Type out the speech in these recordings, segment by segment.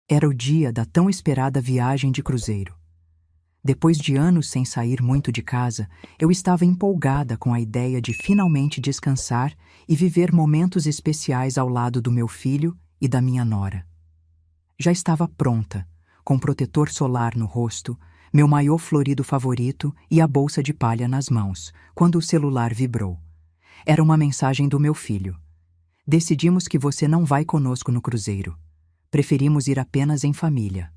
Era o dia da tão esperada viagem de cruzeiro. Depois de anos sem sair muito de casa, eu estava empolgada com a ideia de finalmente descansar e viver momentos especiais ao lado do meu filho e da minha nora. Já estava pronta, com protetor solar no rosto, meu maiô florido favorito e a bolsa de palha nas mãos, quando o celular vibrou. Era uma mensagem do meu filho. Decidimos que você não vai conosco no cruzeiro. Preferimos ir apenas em família.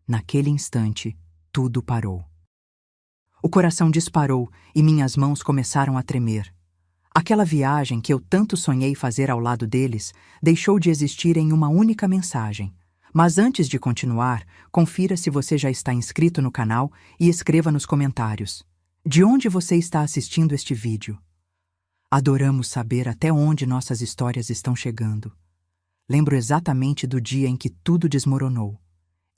Naquele instante, tudo parou. O coração disparou e minhas mãos começaram a tremer. Aquela viagem que eu tanto sonhei fazer ao lado deles deixou de existir em uma única mensagem. Mas antes de continuar, confira se você já está inscrito no canal e escreva nos comentários. De onde você está assistindo este vídeo? Adoramos saber até onde nossas histórias estão chegando. Lembro exatamente do dia em que tudo desmoronou.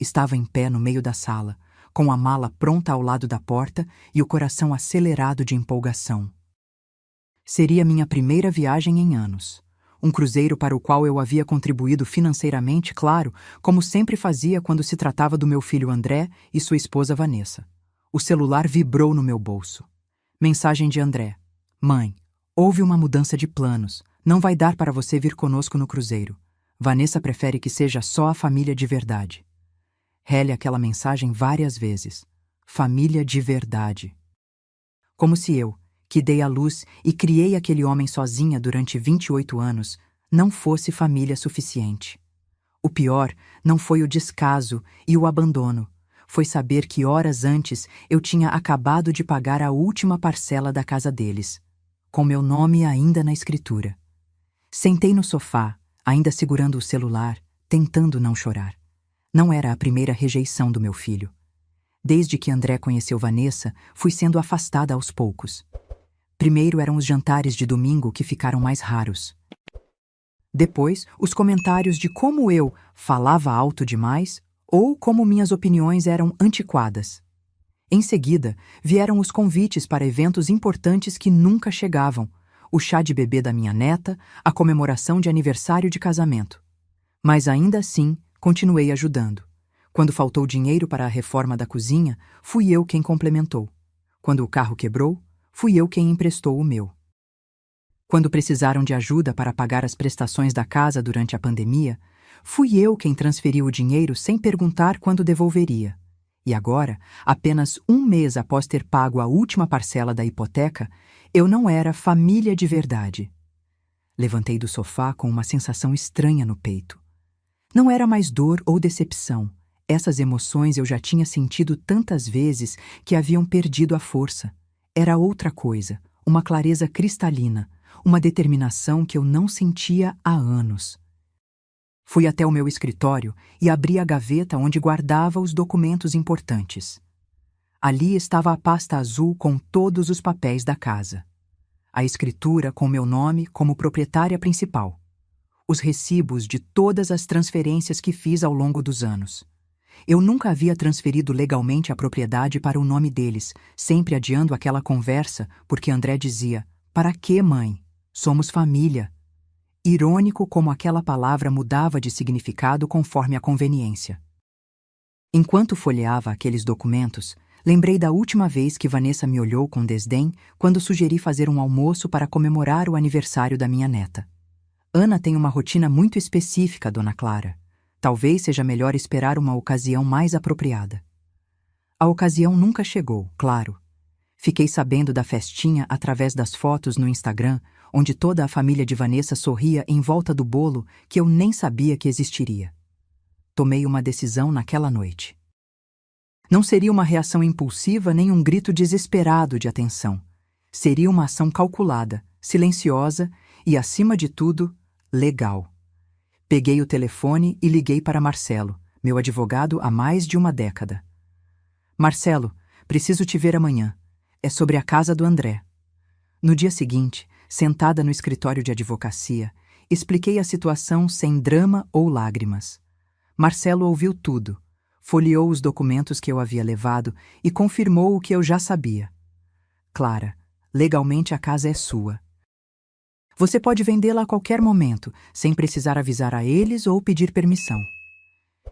Estava em pé no meio da sala, com a mala pronta ao lado da porta e o coração acelerado de empolgação. Seria minha primeira viagem em anos. Um cruzeiro para o qual eu havia contribuído financeiramente, claro, como sempre fazia quando se tratava do meu filho André e sua esposa Vanessa. O celular vibrou no meu bolso. Mensagem de André. Mãe, houve uma mudança de planos. Não vai dar para você vir conosco no cruzeiro. Vanessa prefere que seja só a família de verdade. Rele aquela mensagem várias vezes. Família de verdade. Como se eu, que dei à luz e criei aquele homem sozinha durante 28 anos, não fosse família suficiente. O pior não foi o descaso e o abandono. Foi saber que horas antes eu tinha acabado de pagar a última parcela da casa deles, com meu nome ainda na escritura. Sentei no sofá, ainda segurando o celular, tentando não chorar. Não era a primeira rejeição do meu filho. Desde que André conheceu Vanessa, fui sendo afastada aos poucos. Primeiro eram os jantares de domingo que ficaram mais raros. Depois, os comentários de como eu falava alto demais ou como minhas opiniões eram antiquadas. Em seguida, vieram os convites para eventos importantes que nunca chegavam, o chá de bebê da minha neta, a comemoração de aniversário de casamento. Mas ainda assim, continuei ajudando. Quando faltou dinheiro para a reforma da cozinha, fui eu quem complementou. Quando o carro quebrou, fui eu quem emprestou o meu. Quando precisaram de ajuda para pagar as prestações da casa durante a pandemia, fui eu quem transferiu o dinheiro sem perguntar quando devolveria. E agora, apenas um mês após ter pago a última parcela da hipoteca, eu não era família de verdade. Levantei do sofá com uma sensação estranha no peito. Não era mais dor ou decepção. Essas emoções eu já tinha sentido tantas vezes que haviam perdido a força. Era outra coisa, uma clareza cristalina, uma determinação que eu não sentia há anos. Fui até o meu escritório e abri a gaveta onde guardava os documentos importantes. Ali estava a pasta azul com todos os papéis da casa. A escritura com meu nome como proprietária principal. Os recibos de todas as transferências que fiz ao longo dos anos. Eu nunca havia transferido legalmente a propriedade para o nome deles, sempre adiando aquela conversa, porque André dizia: "Para quê, mãe? Somos família." Irônico como aquela palavra mudava de significado conforme a conveniência. Enquanto folheava aqueles documentos, lembrei da última vez que Vanessa me olhou com desdém quando sugeri fazer um almoço para comemorar o aniversário da minha neta. Ana tem uma rotina muito específica, Dona Clara. Talvez seja melhor esperar uma ocasião mais apropriada. A ocasião nunca chegou, claro. Fiquei sabendo da festinha através das fotos no Instagram, onde toda a família de Vanessa sorria em volta do bolo que eu nem sabia que existiria. Tomei uma decisão naquela noite. Não seria uma reação impulsiva nem um grito desesperado de atenção. Seria uma ação calculada, silenciosa e, acima de tudo, legal. Peguei o telefone e liguei para Marcelo, meu advogado há mais de uma década. Marcelo, preciso te ver amanhã. É sobre a casa do André. No dia seguinte, sentada no escritório de advocacia, expliquei a situação sem drama ou lágrimas. Marcelo ouviu tudo, folheou os documentos que eu havia levado e confirmou o que eu já sabia. Clara, legalmente a casa é sua. Você pode vendê-la a qualquer momento, sem precisar avisar a eles ou pedir permissão.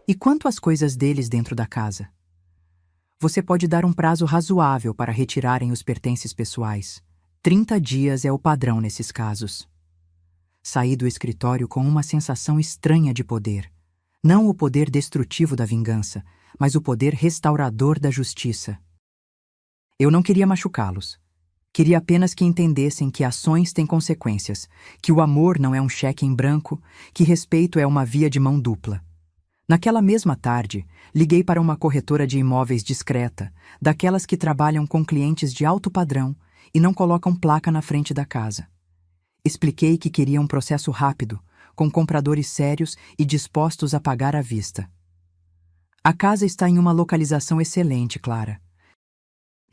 E quanto às coisas deles dentro da casa? Você pode dar um prazo razoável para retirarem os pertences pessoais. 30 dias é o padrão nesses casos. Saí do escritório com uma sensação estranha de poder. Não o poder destrutivo da vingança, mas o poder restaurador da justiça. Eu não queria machucá-los. Queria apenas que entendessem que ações têm consequências, que o amor não é um cheque em branco, que respeito é uma via de mão dupla. Naquela mesma tarde, liguei para uma corretora de imóveis discreta, daquelas que trabalham com clientes de alto padrão e não colocam placa na frente da casa. Expliquei que queria um processo rápido, com compradores sérios e dispostos a pagar à vista. A casa está em uma localização excelente, Clara.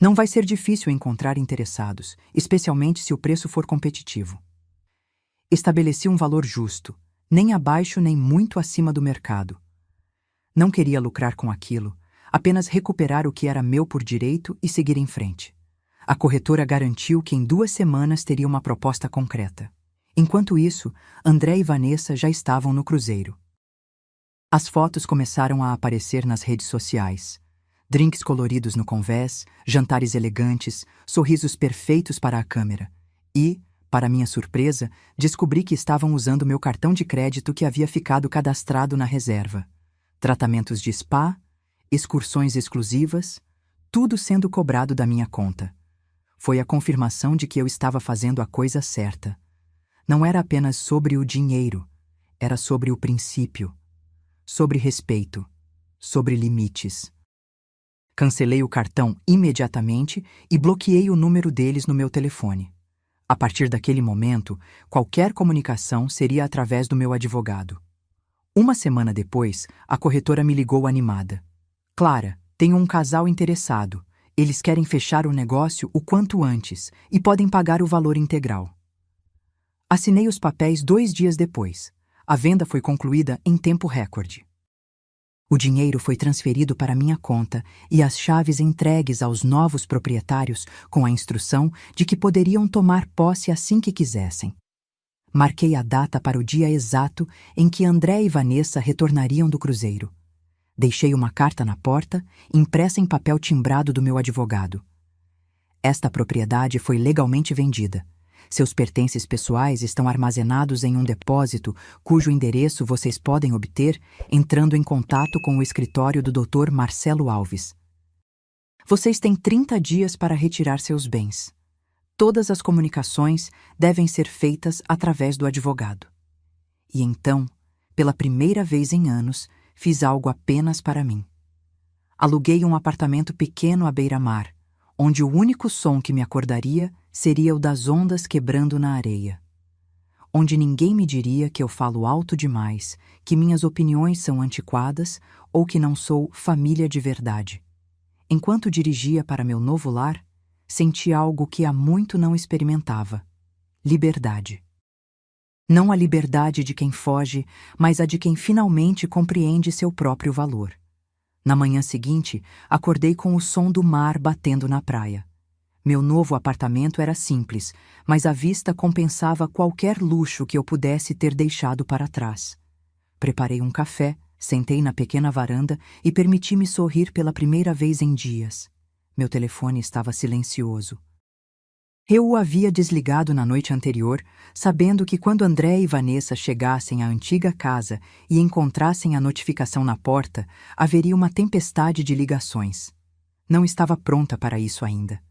Não vai ser difícil encontrar interessados, especialmente se o preço for competitivo. Estabeleci um valor justo, nem abaixo nem muito acima do mercado. Não queria lucrar com aquilo, apenas recuperar o que era meu por direito e seguir em frente. A corretora garantiu que em 2 semanas teria uma proposta concreta. Enquanto isso, André e Vanessa já estavam no cruzeiro. As fotos começaram a aparecer nas redes sociais. Drinks coloridos no convés, jantares elegantes, sorrisos perfeitos para a câmera. E, para minha surpresa, descobri que estavam usando meu cartão de crédito que havia ficado cadastrado na reserva. Tratamentos de spa, excursões exclusivas, tudo sendo cobrado da minha conta. Foi a confirmação de que eu estava fazendo a coisa certa. Não era apenas sobre o dinheiro, era sobre o princípio, sobre respeito, sobre limites. Cancelei o cartão imediatamente e bloqueei o número deles no meu telefone. A partir daquele momento, qualquer comunicação seria através do meu advogado. 1 semana depois, a corretora me ligou animada. Clara, tenho um casal interessado. Eles querem fechar o negócio o quanto antes e podem pagar o valor integral. Assinei os papéis 2 dias depois. A venda foi concluída em tempo recorde. O dinheiro foi transferido para minha conta e as chaves entregues aos novos proprietários com a instrução de que poderiam tomar posse assim que quisessem. Marquei a data para o dia exato em que André e Vanessa retornariam do cruzeiro. Deixei uma carta na porta, impressa em papel timbrado do meu advogado. Esta propriedade foi legalmente vendida. Seus pertences pessoais estão armazenados em um depósito cujo endereço vocês podem obter entrando em contato com o escritório do Dr. Marcelo Alves. Vocês têm 30 dias para retirar seus bens. Todas as comunicações devem ser feitas através do advogado. E então, pela primeira vez em anos, fiz algo apenas para mim. Aluguei um apartamento pequeno à beira-mar, onde o único som que me acordaria seria o das ondas quebrando na areia. Onde ninguém me diria que eu falo alto demais, que minhas opiniões são antiquadas ou que não sou família de verdade. Enquanto dirigia para meu novo lar, senti algo que há muito não experimentava: liberdade. Não a liberdade de quem foge, mas a de quem finalmente compreende seu próprio valor. Na manhã seguinte, acordei com o som do mar batendo na praia. Meu novo apartamento era simples, mas a vista compensava qualquer luxo que eu pudesse ter deixado para trás. Preparei um café, sentei na pequena varanda e permiti-me sorrir pela primeira vez em dias. Meu telefone estava silencioso. Eu o havia desligado na noite anterior, sabendo que quando André e Vanessa chegassem à antiga casa e encontrassem a notificação na porta, haveria uma tempestade de ligações. Não estava pronta para isso ainda.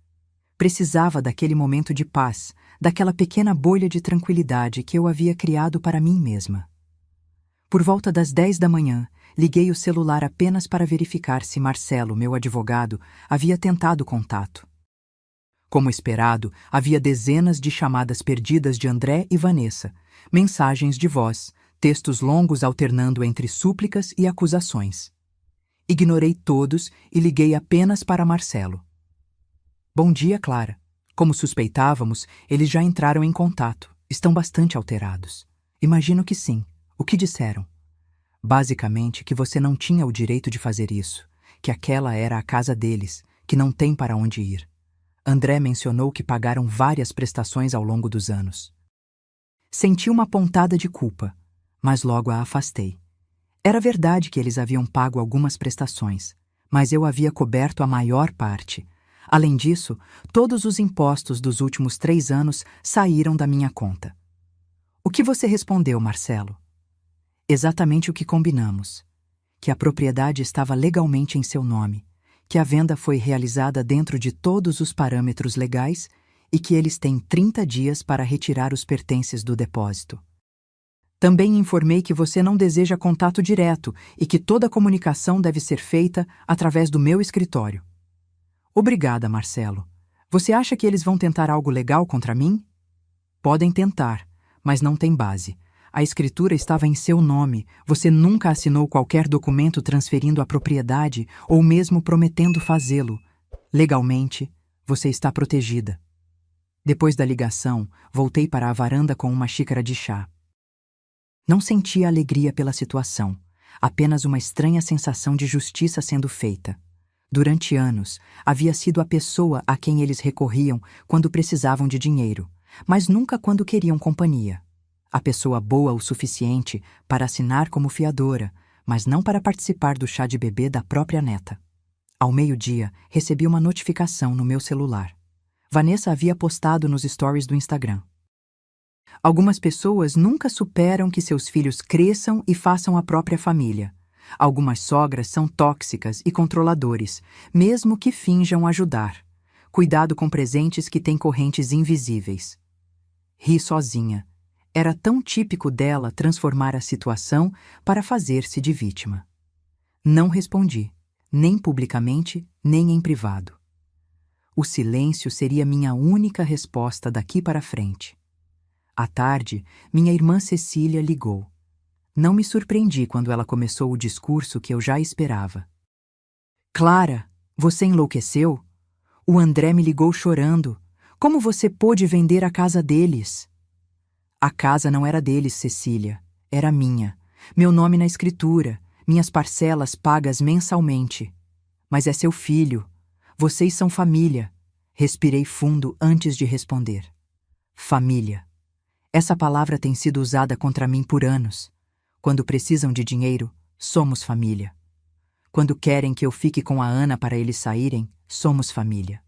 Precisava daquele momento de paz, daquela pequena bolha de tranquilidade que eu havia criado para mim mesma. Por volta das 10 da manhã, liguei o celular apenas para verificar se Marcelo, meu advogado, havia tentado contato. Como esperado, havia dezenas de chamadas perdidas de André e Vanessa, mensagens de voz, textos longos alternando entre súplicas e acusações. Ignorei todos e liguei apenas para Marcelo. Bom dia, Clara. Como suspeitávamos, eles já entraram em contato. Estão bastante alterados. Imagino que sim. O que disseram? Basicamente que você não tinha o direito de fazer isso, que aquela era a casa deles, que não tem para onde ir. André mencionou que pagaram várias prestações ao longo dos anos. Senti uma pontada de culpa, mas logo a afastei. Era verdade que eles haviam pago algumas prestações, mas eu havia coberto a maior parte. Além disso, todos os impostos dos últimos 3 anos saíram da minha conta. O que você respondeu, Marcelo? Exatamente o que combinamos. Que a propriedade estava legalmente em seu nome, que a venda foi realizada dentro de todos os parâmetros legais e que eles têm 30 dias para retirar os pertences do depósito. Também informei que você não deseja contato direto e que toda a comunicação deve ser feita através do meu escritório. Obrigada, Marcelo. Você acha que eles vão tentar algo legal contra mim? Podem tentar, mas não tem base. A escritura estava em seu nome, você nunca assinou qualquer documento transferindo a propriedade ou mesmo prometendo fazê-lo. Legalmente, você está protegida. Depois da ligação, voltei para a varanda com uma xícara de chá. Não sentia alegria pela situação, apenas uma estranha sensação de justiça sendo feita. Durante anos, havia sido a pessoa a quem eles recorriam quando precisavam de dinheiro, mas nunca quando queriam companhia. A pessoa boa o suficiente para assinar como fiadora, mas não para participar do chá de bebê da própria neta. Ao meio-dia, recebi uma notificação no meu celular. Vanessa havia postado nos stories do Instagram. Algumas pessoas nunca superam que seus filhos cresçam e façam a própria família. Algumas sogras são tóxicas e controladores, mesmo que finjam ajudar. Cuidado com presentes que têm correntes invisíveis. Ri sozinha. Era tão típico dela transformar a situação para fazer-se de vítima. Não respondi, nem publicamente, nem em privado. O silêncio seria minha única resposta daqui para frente. À tarde, minha irmã Cecília ligou. Não me surpreendi quando ela começou o discurso que eu já esperava. Clara, você enlouqueceu? O André me ligou chorando. Como você pôde vender a casa deles? A casa não era deles, Cecília. Era minha. Meu nome na escritura, minhas parcelas pagas mensalmente. Mas é seu filho. Vocês são família. Respirei fundo antes de responder. Família. Essa palavra tem sido usada contra mim por anos. Quando precisam de dinheiro, somos família. Quando querem que eu fique com a Ana para eles saírem, somos família.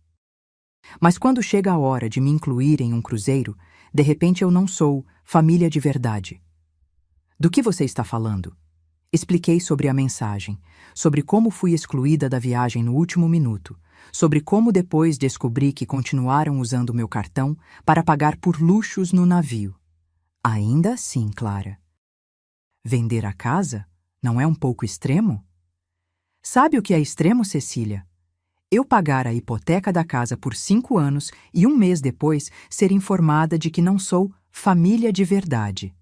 Mas quando chega a hora de me incluir em um cruzeiro, de repente eu não sou família de verdade. Do que você está falando? Expliquei sobre a mensagem, sobre como fui excluída da viagem no último minuto, sobre como depois descobri que continuaram usando meu cartão para pagar por luxos no navio. Ainda assim, Clara. Vender a casa? Não é um pouco extremo? Sabe o que é extremo, Cecília? Eu pagar a hipoteca da casa por 5 anos e um mês depois ser informada de que não sou família de verdade.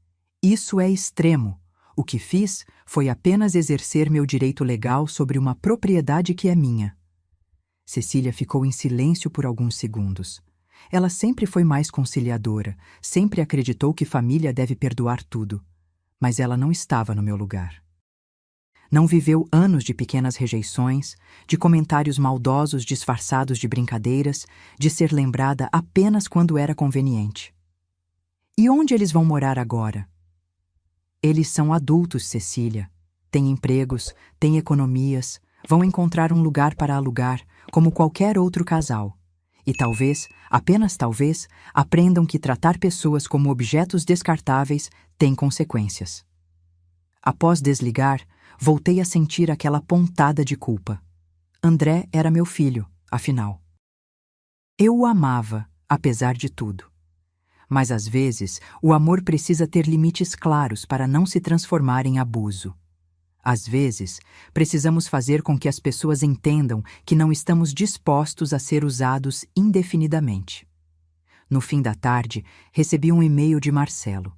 Isso é extremo. O que fiz foi apenas exercer meu direito legal sobre uma propriedade que é minha. Cecília ficou em silêncio por alguns segundos. Ela sempre foi mais conciliadora, sempre acreditou que família deve perdoar tudo. Mas ela não estava no meu lugar. Não viveu anos de pequenas rejeições, de comentários maldosos disfarçados de brincadeiras, de ser lembrada apenas quando era conveniente. E onde eles vão morar agora? Eles são adultos, Cecília. Têm empregos, têm economias, vão encontrar um lugar para alugar, como qualquer outro casal. E talvez, apenas talvez, aprendam que tratar pessoas como objetos descartáveis tem consequências. Após desligar, voltei a sentir aquela pontada de culpa. André era meu filho, afinal. Eu o amava, apesar de tudo. Mas às vezes, o amor precisa ter limites claros para não se transformar em abuso. Às vezes, precisamos fazer com que as pessoas entendam que não estamos dispostos a ser usados indefinidamente. No fim da tarde, recebi um e-mail de Marcelo.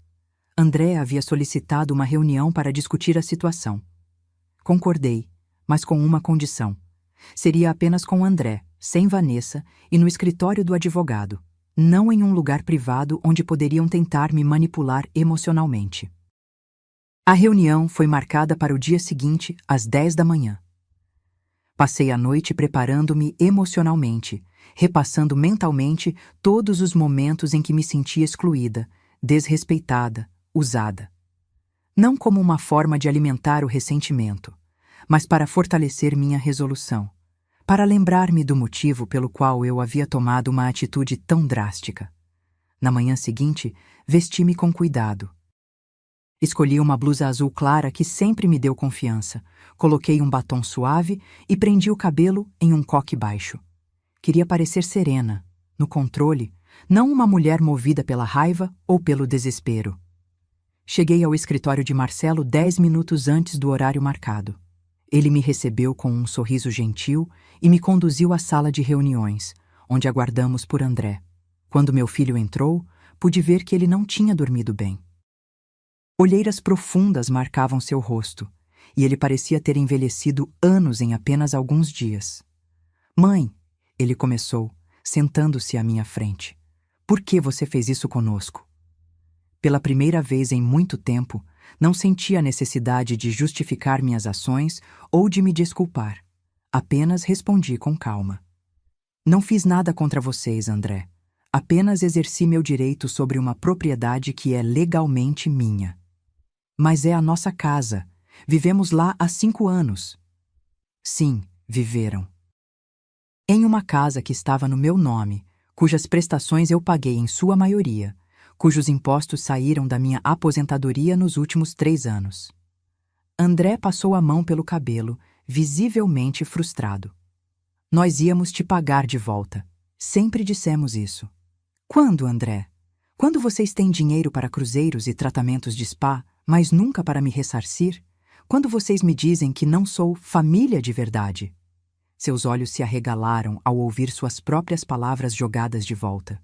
André havia solicitado uma reunião para discutir a situação. Concordei, mas com uma condição. Seria apenas com André, sem Vanessa, e no escritório do advogado, não em um lugar privado onde poderiam tentar me manipular emocionalmente. A reunião foi marcada para o dia seguinte, às 10 da manhã. Passei a noite preparando-me emocionalmente, repassando mentalmente todos os momentos em que me senti excluída, desrespeitada, usada. não como uma forma de alimentar o ressentimento, mas para fortalecer minha resolução, para lembrar-me do motivo pelo qual eu havia tomado uma atitude tão drástica. Na manhã seguinte, vesti-me com cuidado. Escolhi uma blusa azul clara que sempre me deu confiança, coloquei um batom suave e prendi o cabelo em um coque baixo. Queria parecer serena, no controle, não uma mulher movida pela raiva ou pelo desespero. Cheguei ao escritório de Marcelo 10 minutos antes do horário marcado. Ele me recebeu com um sorriso gentil e me conduziu à sala de reuniões, onde aguardamos por André. Quando meu filho entrou, pude ver que ele não tinha dormido bem. Olheiras profundas marcavam seu rosto, e ele parecia ter envelhecido anos em apenas alguns dias. "Mãe", ele começou, sentando-se à minha frente. "Por que você fez isso conosco?" Pela primeira vez em muito tempo, não senti a necessidade de justificar minhas ações ou de me desculpar. Apenas respondi com calma. "Não fiz nada contra vocês, André. Apenas exerci meu direito sobre uma propriedade que é legalmente minha. Mas é a nossa casa. Vivemos lá há 5 anos." Sim, viveram. Em uma casa que estava no meu nome, cujas prestações eu paguei em sua maioria, cujos impostos saíram da minha aposentadoria nos últimos 3 anos. André passou a mão pelo cabelo, visivelmente frustrado. "Nós íamos te pagar de volta. Sempre dissemos isso." "Quando, André? Quando vocês têm dinheiro para cruzeiros e tratamentos de spa, mas nunca para me ressarcir? Quando vocês me dizem que não sou família de verdade?" Seus olhos se arregalaram ao ouvir suas próprias palavras jogadas de volta.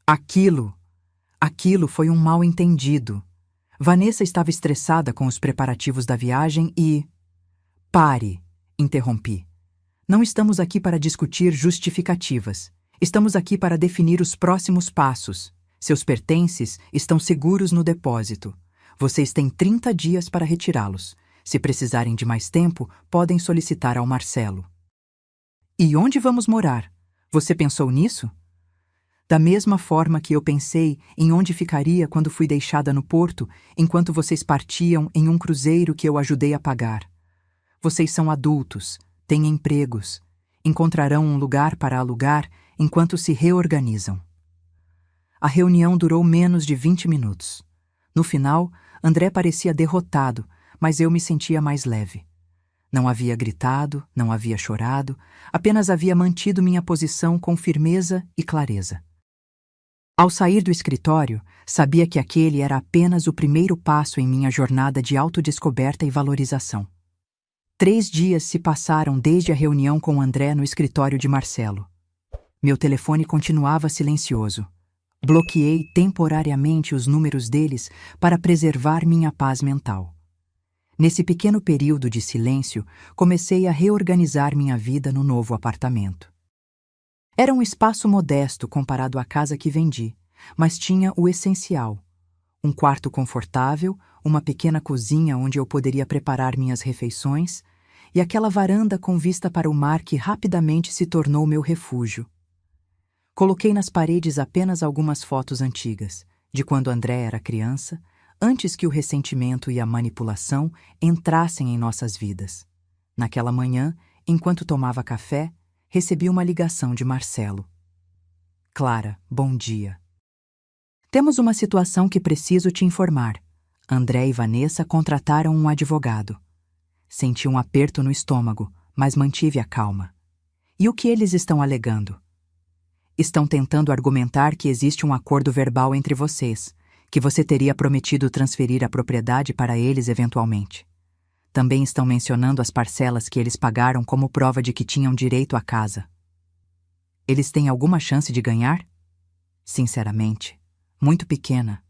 Aquilo foi um mal-entendido. Vanessa estava estressada com os preparativos da viagem e... "Pare", interrompi. "Não estamos aqui para discutir justificativas. Estamos aqui para definir os próximos passos. Seus pertences estão seguros no depósito. Vocês têm 30 dias para retirá-los. Se precisarem de mais tempo, podem solicitar ao Marcelo." "E onde vamos morar? Você pensou nisso?" "Da mesma forma que eu pensei em onde ficaria quando fui deixada no porto, enquanto vocês partiam em um cruzeiro que eu ajudei a pagar. Vocês são adultos, têm empregos, encontrarão um lugar para alugar enquanto se reorganizam." A reunião durou menos de 20 minutos. No final, André parecia derrotado, mas eu me sentia mais leve. Não havia gritado, não havia chorado, apenas havia mantido minha posição com firmeza e clareza. Ao sair do escritório, sabia que aquele era apenas o primeiro passo em minha jornada de autodescoberta e valorização. 3 dias se passaram desde a reunião com André no escritório de Marcelo. Meu telefone continuava silencioso. Bloqueei temporariamente os números deles para preservar minha paz mental. Nesse pequeno período de silêncio, comecei a reorganizar minha vida no novo apartamento. Era um espaço modesto comparado à casa que vendi, mas tinha o essencial: um quarto confortável, uma pequena cozinha onde eu poderia preparar minhas refeições e aquela varanda com vista para o mar que rapidamente se tornou meu refúgio. Coloquei nas paredes apenas algumas fotos antigas, de quando André era criança, antes que o ressentimento e a manipulação entrassem em nossas vidas. Naquela manhã, enquanto tomava café, recebi uma ligação de Marcelo. "Clara, bom dia. Temos uma situação que preciso te informar. André e Vanessa contrataram um advogado." Senti um aperto no estômago, mas mantive a calma. "E o que eles estão alegando?" "Estão tentando argumentar que existe um acordo verbal entre vocês, que você teria prometido transferir a propriedade para eles eventualmente. Também estão mencionando as parcelas que eles pagaram como prova de que tinham direito à casa." "Eles têm alguma chance de ganhar?" "Sinceramente, muito pequena.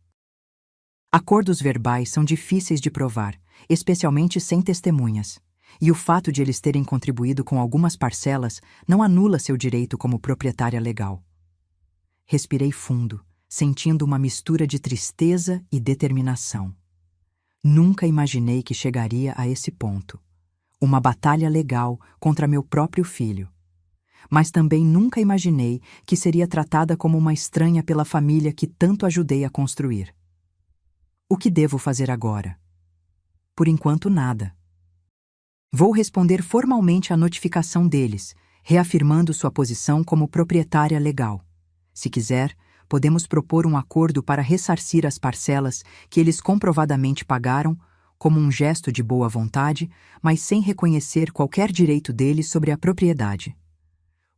Acordos verbais são difíceis de provar, especialmente sem testemunhas, e o fato de eles terem contribuído com algumas parcelas não anula seu direito como proprietária legal." Respirei fundo, sentindo uma mistura de tristeza e determinação. Nunca imaginei que chegaria a esse ponto. Uma batalha legal contra meu próprio filho. Mas também nunca imaginei que seria tratada como uma estranha pela família que tanto ajudei a construir. "O que devo fazer agora?" Por enquanto, nada. Vou responder formalmente à notificação deles, reafirmando sua posição como proprietária legal. Se quiser, podemos propor um acordo para ressarcir as parcelas que eles comprovadamente pagaram, como um gesto de boa vontade, mas sem reconhecer qualquer direito deles sobre a propriedade.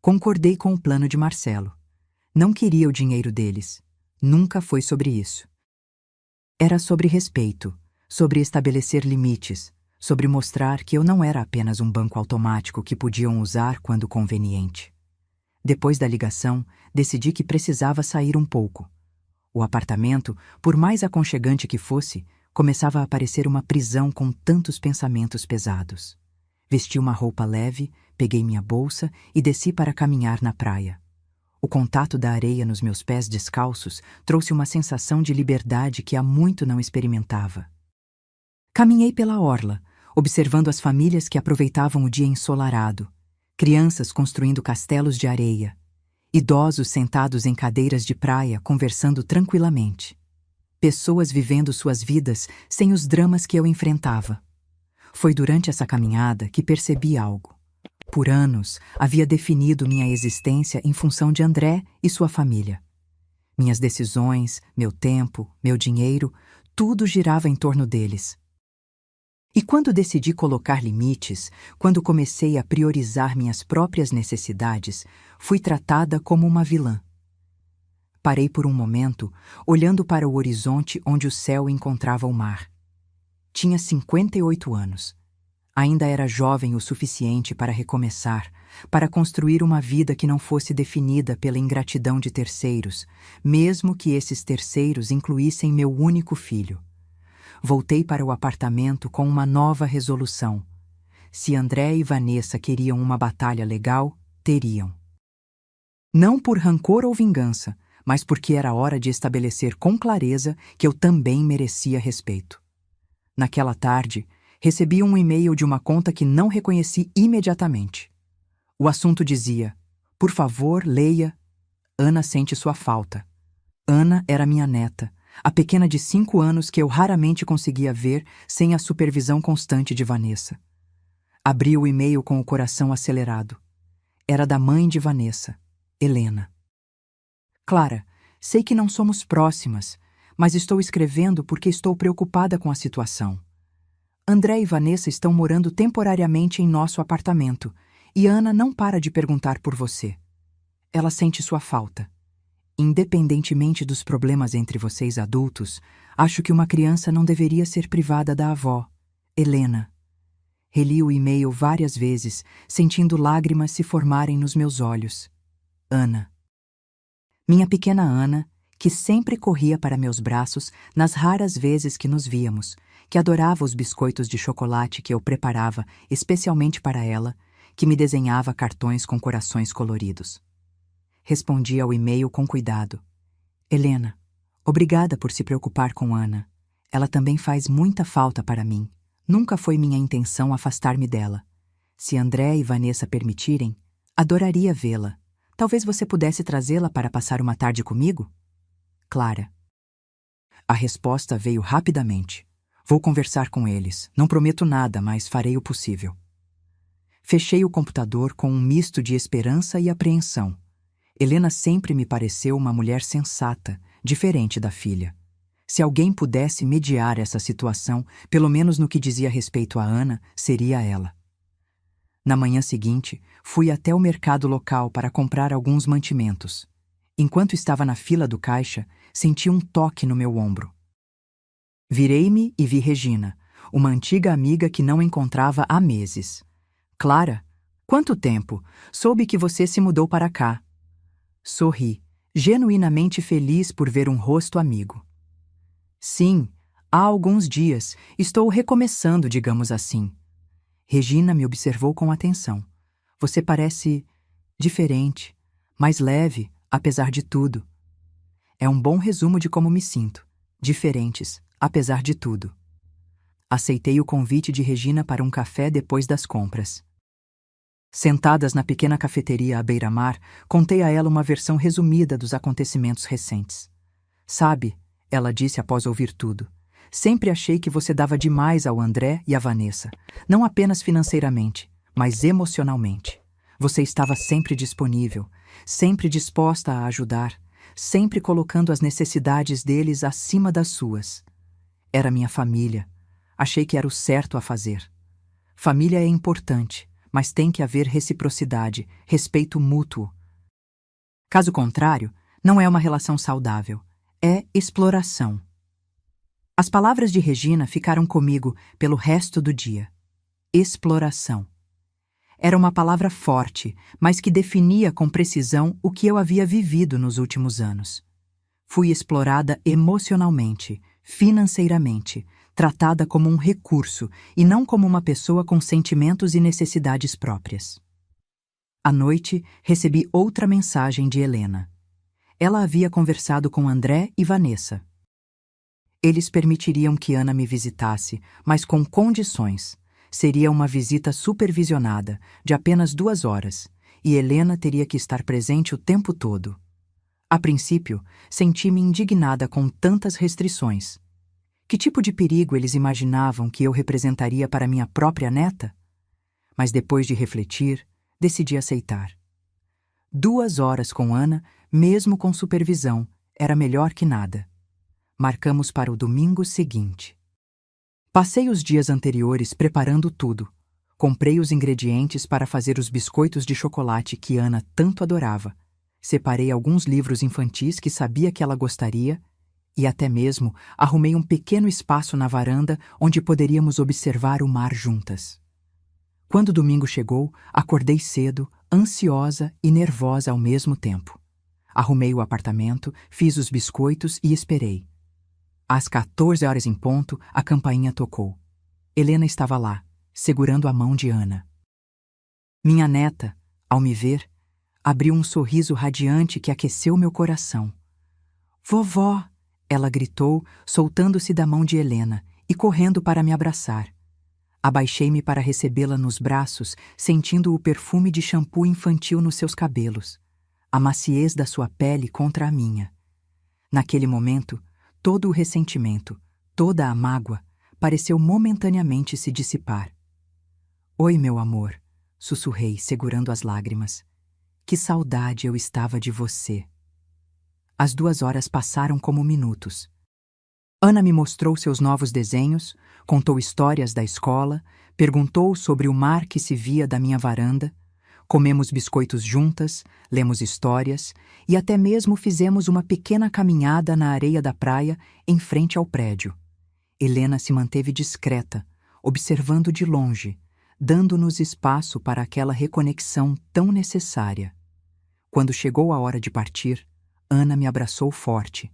Concordei com o plano de Marcelo. Não queria o dinheiro deles. Nunca foi sobre isso. Era sobre respeito, sobre estabelecer limites, sobre mostrar que eu não era apenas um banco automático que podiam usar quando conveniente. Depois da ligação, decidi que precisava sair um pouco. O apartamento, por mais aconchegante que fosse, começava a parecer uma prisão com tantos pensamentos pesados. Vesti uma roupa leve, peguei minha bolsa e desci para caminhar na praia. O contato da areia nos meus pés descalços trouxe uma sensação de liberdade que há muito não experimentava. Caminhei pela orla, observando as famílias que aproveitavam o dia ensolarado, crianças construindo castelos de areia, idosos sentados em cadeiras de praia conversando tranquilamente, pessoas vivendo suas vidas sem os dramas que eu enfrentava. Foi durante essa caminhada que percebi algo. Por anos, havia definido minha existência em função de André e sua família. Minhas decisões, meu tempo, meu dinheiro, tudo girava em torno deles. E quando decidi colocar limites, quando comecei a priorizar minhas próprias necessidades, fui tratada como uma vilã. Parei por um momento, olhando para o horizonte onde o céu encontrava o mar. Tinha 58 anos. Ainda era jovem o suficiente para recomeçar, para construir uma vida que não fosse definida pela ingratidão de terceiros, mesmo que esses terceiros incluíssem meu único filho. Voltei para o apartamento com uma nova resolução. Se André e Vanessa queriam uma batalha legal, teriam. Não por rancor ou vingança, mas porque era hora de estabelecer com clareza que eu também merecia respeito. Naquela tarde, recebi um e-mail de uma conta que não reconheci imediatamente. O assunto dizia: "Por favor, leia. Ana sente sua falta." Ana era minha neta, a pequena de 5 anos que eu raramente conseguia ver sem a supervisão constante de Vanessa. Abri o e-mail com o coração acelerado. Era da mãe de Vanessa, Helena. "Clara, sei que não somos próximas, mas estou escrevendo porque estou preocupada com a situação. André e Vanessa estão morando temporariamente em nosso apartamento e Ana não para de perguntar por você. Ela sente sua falta. Independentemente dos problemas entre vocês adultos, acho que uma criança não deveria ser privada da avó, Helena." Reli o e-mail várias vezes, sentindo lágrimas se formarem nos meus olhos. Ana. Minha pequena Ana, que sempre corria para meus braços nas raras vezes que nos víamos, que adorava os biscoitos de chocolate que eu preparava especialmente para ela, que me desenhava cartões com corações coloridos. Respondi ao e-mail com cuidado. "Helena, obrigada por se preocupar com Ana. Ela também faz muita falta para mim. Nunca foi minha intenção afastar-me dela. Se André e Vanessa permitirem, adoraria vê-la. Talvez você pudesse trazê-la para passar uma tarde comigo? Clara." A resposta veio rapidamente. "Vou conversar com eles. Não prometo nada, mas farei o possível." Fechei o computador com um misto de esperança e apreensão. Helena sempre me pareceu uma mulher sensata, diferente da filha. Se alguém pudesse mediar essa situação, pelo menos no que dizia respeito a Ana, seria ela. Na manhã seguinte, fui até o mercado local para comprar alguns mantimentos. Enquanto estava na fila do caixa, senti um toque no meu ombro. Virei-me e vi Regina, uma antiga amiga que não encontrava há meses. "Clara, quanto tempo? Soube que você se mudou para cá." Sorri, genuinamente feliz por ver um rosto amigo. "Sim, há alguns dias. Estou recomeçando, digamos assim." Regina me observou com atenção. "Você parece diferente, mais leve, apesar de tudo." É um bom resumo de como me sinto. Diferentes, apesar de tudo. Aceitei o convite de Regina para um café depois das compras. Sentadas na pequena cafeteria à beira-mar, contei a ela uma versão resumida dos acontecimentos recentes. "Sabe," ela disse após ouvir tudo, Sempre achei que você dava demais ao André e à Vanessa, não apenas financeiramente, mas emocionalmente. Você estava sempre disponível, sempre disposta a ajudar, sempre colocando as necessidades deles acima das suas. Era minha família. Achei que era o certo a fazer. Família é importante, mas tem que haver reciprocidade, respeito mútuo. Caso contrário, não é uma relação saudável. É exploração. As palavras de Regina ficaram comigo pelo resto do dia. Exploração. Era uma palavra forte, mas que definia com precisão o que eu havia vivido nos últimos anos. Fui explorada emocionalmente, financeiramente, tratada como um recurso e não como uma pessoa com sentimentos e necessidades próprias. À noite, recebi outra mensagem de Helena. Ela havia conversado com André e Vanessa. Eles permitiriam que Ana me visitasse, mas com condições. Seria uma visita supervisionada, de apenas 2 horas, e Helena teria que estar presente o tempo todo. A princípio, senti-me indignada com tantas restrições. Que tipo de perigo eles imaginavam que eu representaria para minha própria neta? Mas depois de refletir, decidi aceitar. 2 horas com Ana, mesmo com supervisão, era melhor que nada. Marcamos para o domingo seguinte. Passei os dias anteriores preparando tudo. Comprei os ingredientes para fazer os biscoitos de chocolate que Ana tanto adorava. Separei alguns livros infantis que sabia que ela gostaria e até mesmo arrumei um pequeno espaço na varanda onde poderíamos observar o mar juntas. Quando o domingo chegou, acordei cedo, ansiosa e nervosa ao mesmo tempo. Arrumei o apartamento, fiz os biscoitos e esperei. Às 14 horas em ponto, a campainha tocou. Helena estava lá, segurando a mão de Ana. Minha neta, ao me ver, abriu um sorriso radiante que aqueceu meu coração. "Vovó!" ela gritou, soltando-se da mão de Helena e correndo para me abraçar. Abaixei-me para recebê-la nos braços, sentindo o perfume de shampoo infantil nos seus cabelos, a maciez da sua pele contra a minha. Naquele momento, todo o ressentimento, toda a mágoa, pareceu momentaneamente se dissipar. "Oi, meu amor", sussurrei, segurando as lágrimas. "Que saudade eu estava de você." As 2 horas passaram como minutos. Ana me mostrou seus novos desenhos, contou histórias da escola, perguntou sobre o mar que se via da minha varanda, comemos biscoitos juntas, lemos histórias e até mesmo fizemos uma pequena caminhada na areia da praia em frente ao prédio. Helena se manteve discreta, observando de longe, dando-nos espaço para aquela reconexão tão necessária. Quando chegou a hora de partir, Ana me abraçou forte.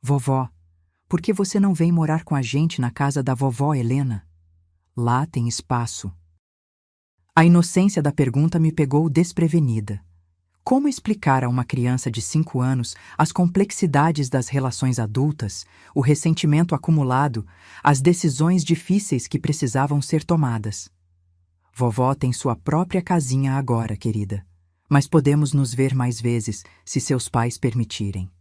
"Vovó, por que você não vem morar com a gente na casa da vovó Helena? Lá tem espaço." A inocência da pergunta me pegou desprevenida. Como explicar a uma criança de 5 anos as complexidades das relações adultas, o ressentimento acumulado, as decisões difíceis que precisavam ser tomadas? "Vovó tem sua própria casinha agora, querida, mas podemos nos ver mais vezes, se seus pais permitirem."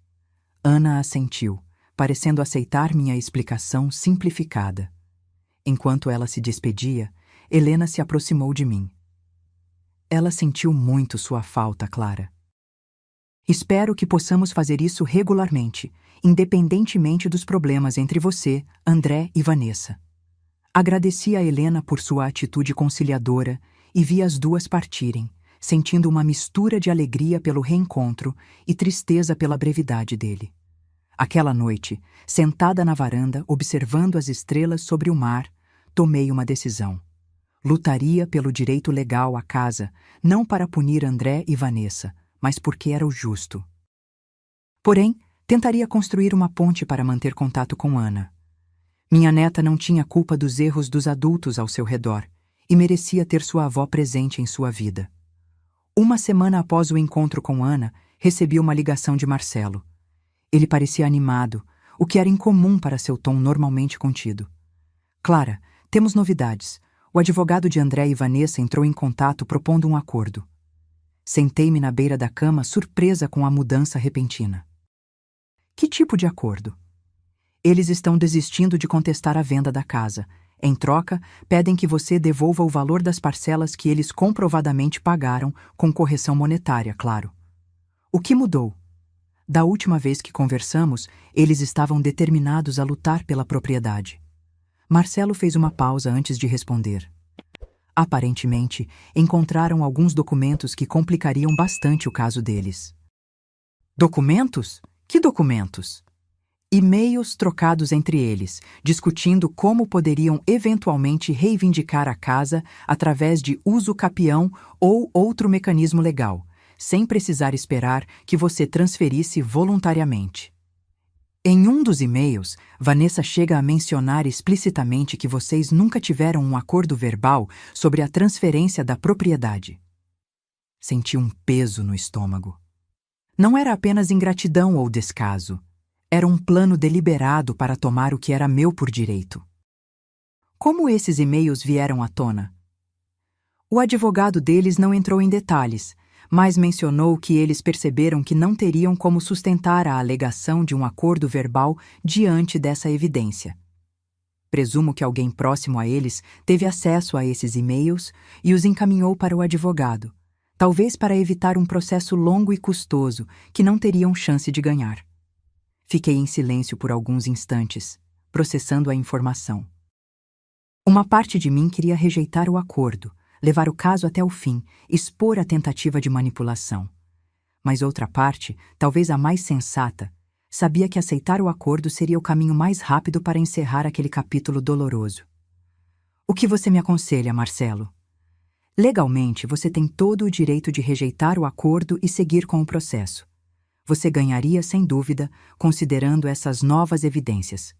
Ana assentiu, parecendo aceitar minha explicação simplificada. Enquanto ela se despedia, Helena se aproximou de mim. "Ela sentiu muito sua falta, Clara. Espero que possamos fazer isso regularmente, independentemente dos problemas entre você, André e Vanessa." Agradeci a Helena por sua atitude conciliadora e vi as duas partirem, sentindo uma mistura de alegria pelo reencontro e tristeza pela brevidade dele. Aquela noite, sentada na varanda, observando as estrelas sobre o mar, tomei uma decisão. Lutaria pelo direito legal à casa, não para punir André e Vanessa, mas porque era o justo. Porém, tentaria construir uma ponte para manter contato com Ana. Minha neta não tinha culpa dos erros dos adultos ao seu redor e merecia ter sua avó presente em sua vida. Uma semana após o encontro com Ana, recebi uma ligação de Marcelo. Ele parecia animado, o que era incomum para seu tom normalmente contido. "Clara, temos novidades. O advogado de André e Vanessa entrou em contato propondo um acordo." Sentei-me na beira da cama, surpresa com a mudança repentina. "Que tipo de acordo?" Eles estão desistindo de contestar a venda da casa. Em troca, pedem que você devolva o valor das parcelas que eles comprovadamente pagaram, com correção monetária, claro. O que mudou? Da última vez que conversamos, eles estavam determinados a lutar pela propriedade. Marcelo fez uma pausa antes de responder. Aparentemente, encontraram alguns documentos que complicariam bastante o caso deles. Documentos? Que documentos? E-mails trocados entre eles, discutindo como poderiam eventualmente reivindicar a casa através de uso capião ou outro mecanismo legal, sem precisar esperar que você transferisse voluntariamente. Em um dos e-mails, Vanessa chega a mencionar explicitamente que vocês nunca tiveram um acordo verbal sobre a transferência da propriedade. Senti um peso no estômago. Não era apenas ingratidão ou descaso. Era um plano deliberado para tomar o que era meu por direito. Como esses e-mails vieram à tona? O advogado deles não entrou em detalhes, mas mencionou que eles perceberam que não teriam como sustentar a alegação de um acordo verbal diante dessa evidência. Presumo que alguém próximo a eles teve acesso a esses e-mails e os encaminhou para o advogado, talvez para evitar um processo longo e custoso que não teriam chance de ganhar. Fiquei em silêncio por alguns instantes, processando a informação. Uma parte de mim queria rejeitar o acordo, levar o caso até o fim, expor a tentativa de manipulação. Mas outra parte, talvez a mais sensata, sabia que aceitar o acordo seria o caminho mais rápido para encerrar aquele capítulo doloroso. O que você me aconselha, Marcelo? Legalmente, você tem todo o direito de rejeitar o acordo e seguir com o processo. Você ganharia, sem dúvida, considerando essas novas evidências.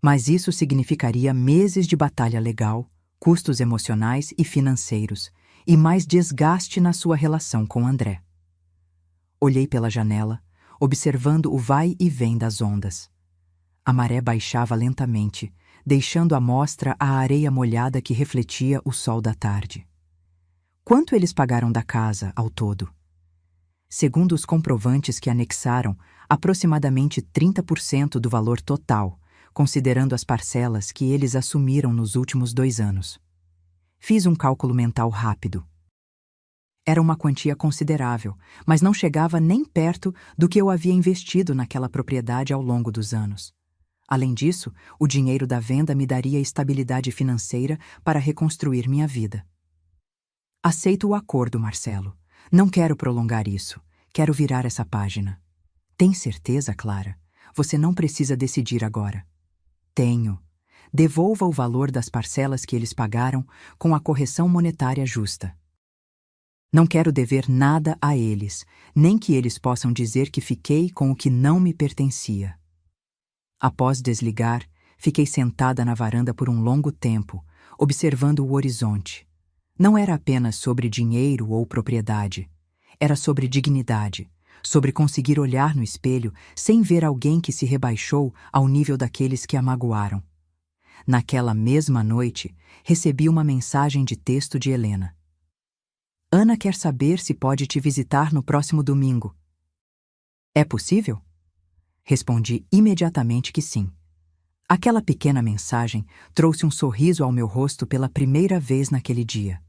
Mas isso significaria meses de batalha legal, custos emocionais e financeiros, e mais desgaste na sua relação com André. Olhei pela janela, observando o vai e vem das ondas. A maré baixava lentamente, deixando à mostra a areia molhada que refletia o sol da tarde. Quanto eles pagaram da casa, ao todo? Segundo os comprovantes que anexaram, aproximadamente 30% do valor total, considerando as parcelas que eles assumiram nos últimos 2 anos. Fiz um cálculo mental rápido. Era uma quantia considerável, mas não chegava nem perto do que eu havia investido naquela propriedade ao longo dos anos. Além disso, o dinheiro da venda me daria estabilidade financeira para reconstruir minha vida. Aceito o acordo, Marcelo. Não quero prolongar isso. Quero virar essa página. Tem certeza, Clara? Você não precisa decidir agora. Tenho. Devolva o valor das parcelas que eles pagaram com a correção monetária justa. Não quero dever nada a eles, nem que eles possam dizer que fiquei com o que não me pertencia. Após desligar, fiquei sentada na varanda por um longo tempo, observando o horizonte. Não era apenas sobre dinheiro ou propriedade. Era sobre dignidade, sobre conseguir olhar no espelho sem ver alguém que se rebaixou ao nível daqueles que a magoaram. Naquela mesma noite, recebi uma mensagem de texto de Helena. Ana quer saber se pode te visitar no próximo domingo. É possível? Respondi imediatamente que sim. Aquela pequena mensagem trouxe um sorriso ao meu rosto pela primeira vez naquele dia.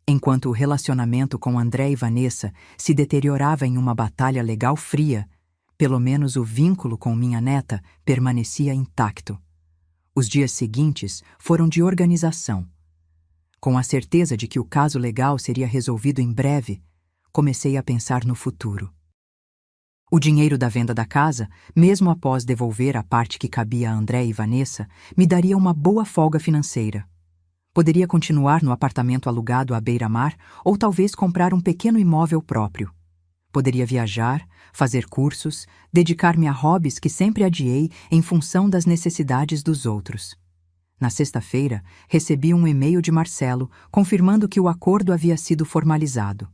Enquanto o relacionamento com André e Vanessa se deteriorava em uma batalha legal fria, pelo menos o vínculo com minha neta permanecia intacto. Os dias seguintes foram de organização. Com a certeza de que o caso legal seria resolvido em breve, comecei a pensar no futuro. O dinheiro da venda da casa, mesmo após devolver a parte que cabia a André e Vanessa, me daria uma boa folga financeira. Poderia continuar no apartamento alugado à beira-mar ou talvez comprar um pequeno imóvel próprio. Poderia viajar, fazer cursos, dedicar-me a hobbies que sempre adiei em função das necessidades dos outros. Na sexta-feira, recebi um e-mail de Marcelo confirmando que o acordo havia sido formalizado.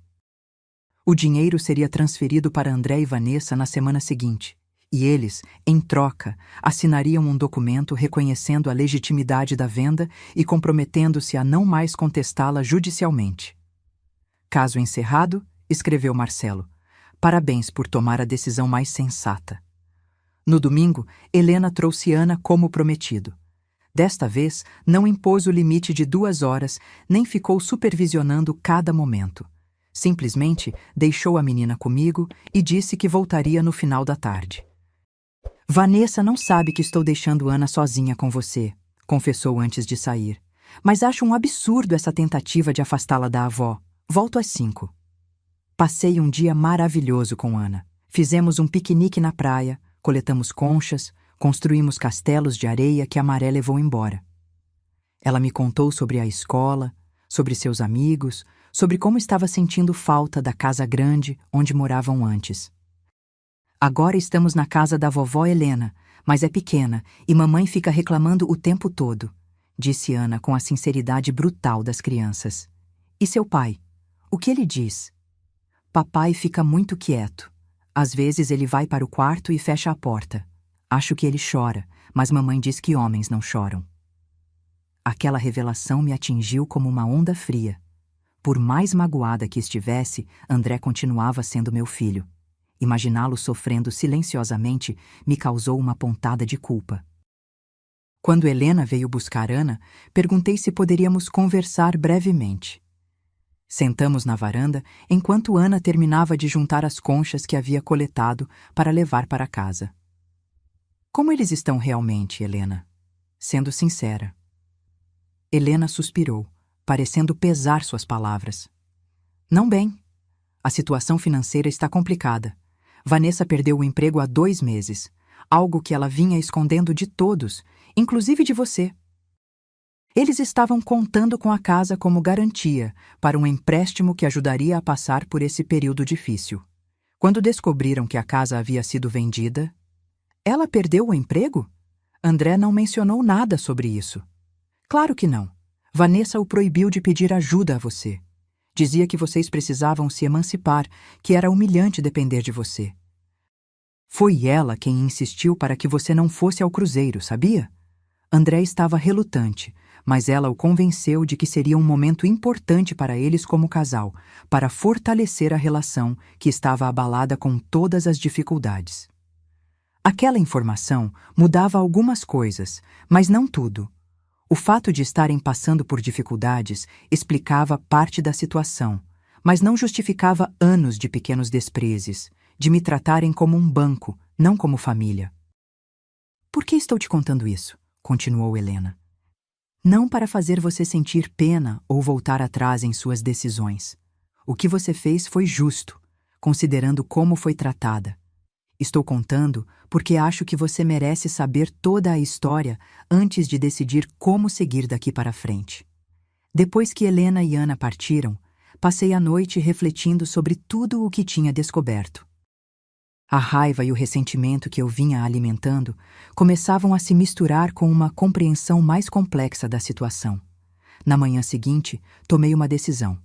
O dinheiro seria transferido para André e Vanessa na semana seguinte, e eles, em troca, assinariam um documento reconhecendo a legitimidade da venda e comprometendo-se a não mais contestá-la judicialmente. Caso encerrado, escreveu Marcelo. Parabéns por tomar a decisão mais sensata. No domingo, Helena trouxe Ana como prometido. Desta vez, não impôs o limite de 2 horas, nem ficou supervisionando cada momento. Simplesmente deixou a menina comigo e disse que voltaria no final da tarde. Vanessa não sabe que estou deixando Ana sozinha com você, confessou antes de sair. Mas acho um absurdo essa tentativa de afastá-la da avó. Volto às 5. Passei um dia maravilhoso com Ana. Fizemos um piquenique na praia, coletamos conchas, construímos castelos de areia que a maré levou embora. Ela me contou sobre a escola, sobre seus amigos, sobre como estava sentindo falta da casa grande onde moravam antes. Agora estamos na casa da vovó Helena, mas é pequena e mamãe fica reclamando o tempo todo, disse Ana com a sinceridade brutal das crianças. E seu pai? O que ele diz? Papai fica muito quieto. Às vezes ele vai para o quarto e fecha a porta. Acho que ele chora, mas mamãe diz que homens não choram. Aquela revelação me atingiu como uma onda fria. Por mais magoada que estivesse, André continuava sendo meu filho. Imaginá-lo sofrendo silenciosamente me causou uma pontada de culpa. Quando Helena veio buscar Ana, perguntei se poderíamos conversar brevemente. Sentamos na varanda enquanto Ana terminava de juntar as conchas que havia coletado para levar para casa. Como eles estão realmente, Helena? Sendo sincera. Helena suspirou, parecendo pesar suas palavras. Não bem. A situação financeira está complicada. Vanessa perdeu o emprego há 2 meses, algo que ela vinha escondendo de todos, inclusive de você. Eles estavam contando com a casa como garantia para um empréstimo que ajudaria a passar por esse período difícil. Quando descobriram que a casa havia sido vendida, ela perdeu o emprego? André não mencionou nada sobre isso. Claro que não. Vanessa o proibiu de pedir ajuda a você. Dizia que vocês precisavam se emancipar, que era humilhante depender de você. Foi ela quem insistiu para que você não fosse ao cruzeiro, sabia? André estava relutante, mas ela o convenceu de que seria um momento importante para eles como casal, para fortalecer a relação que estava abalada com todas as dificuldades. Aquela informação mudava algumas coisas, mas não tudo. O fato de estarem passando por dificuldades explicava parte da situação, mas não justificava anos de pequenos desprezes, de me tratarem como um banco, não como família. Por que estou te contando isso? Continuou Helena. Não para fazer você sentir pena ou voltar atrás em suas decisões. O que você fez foi justo, considerando como foi tratada. Estou contando porque acho que você merece saber toda a história antes de decidir como seguir daqui para frente. Depois que Helena e Ana partiram, passei a noite refletindo sobre tudo o que tinha descoberto. A raiva e o ressentimento que eu vinha alimentando começavam a se misturar com uma compreensão mais complexa da situação. Na manhã seguinte, tomei uma decisão.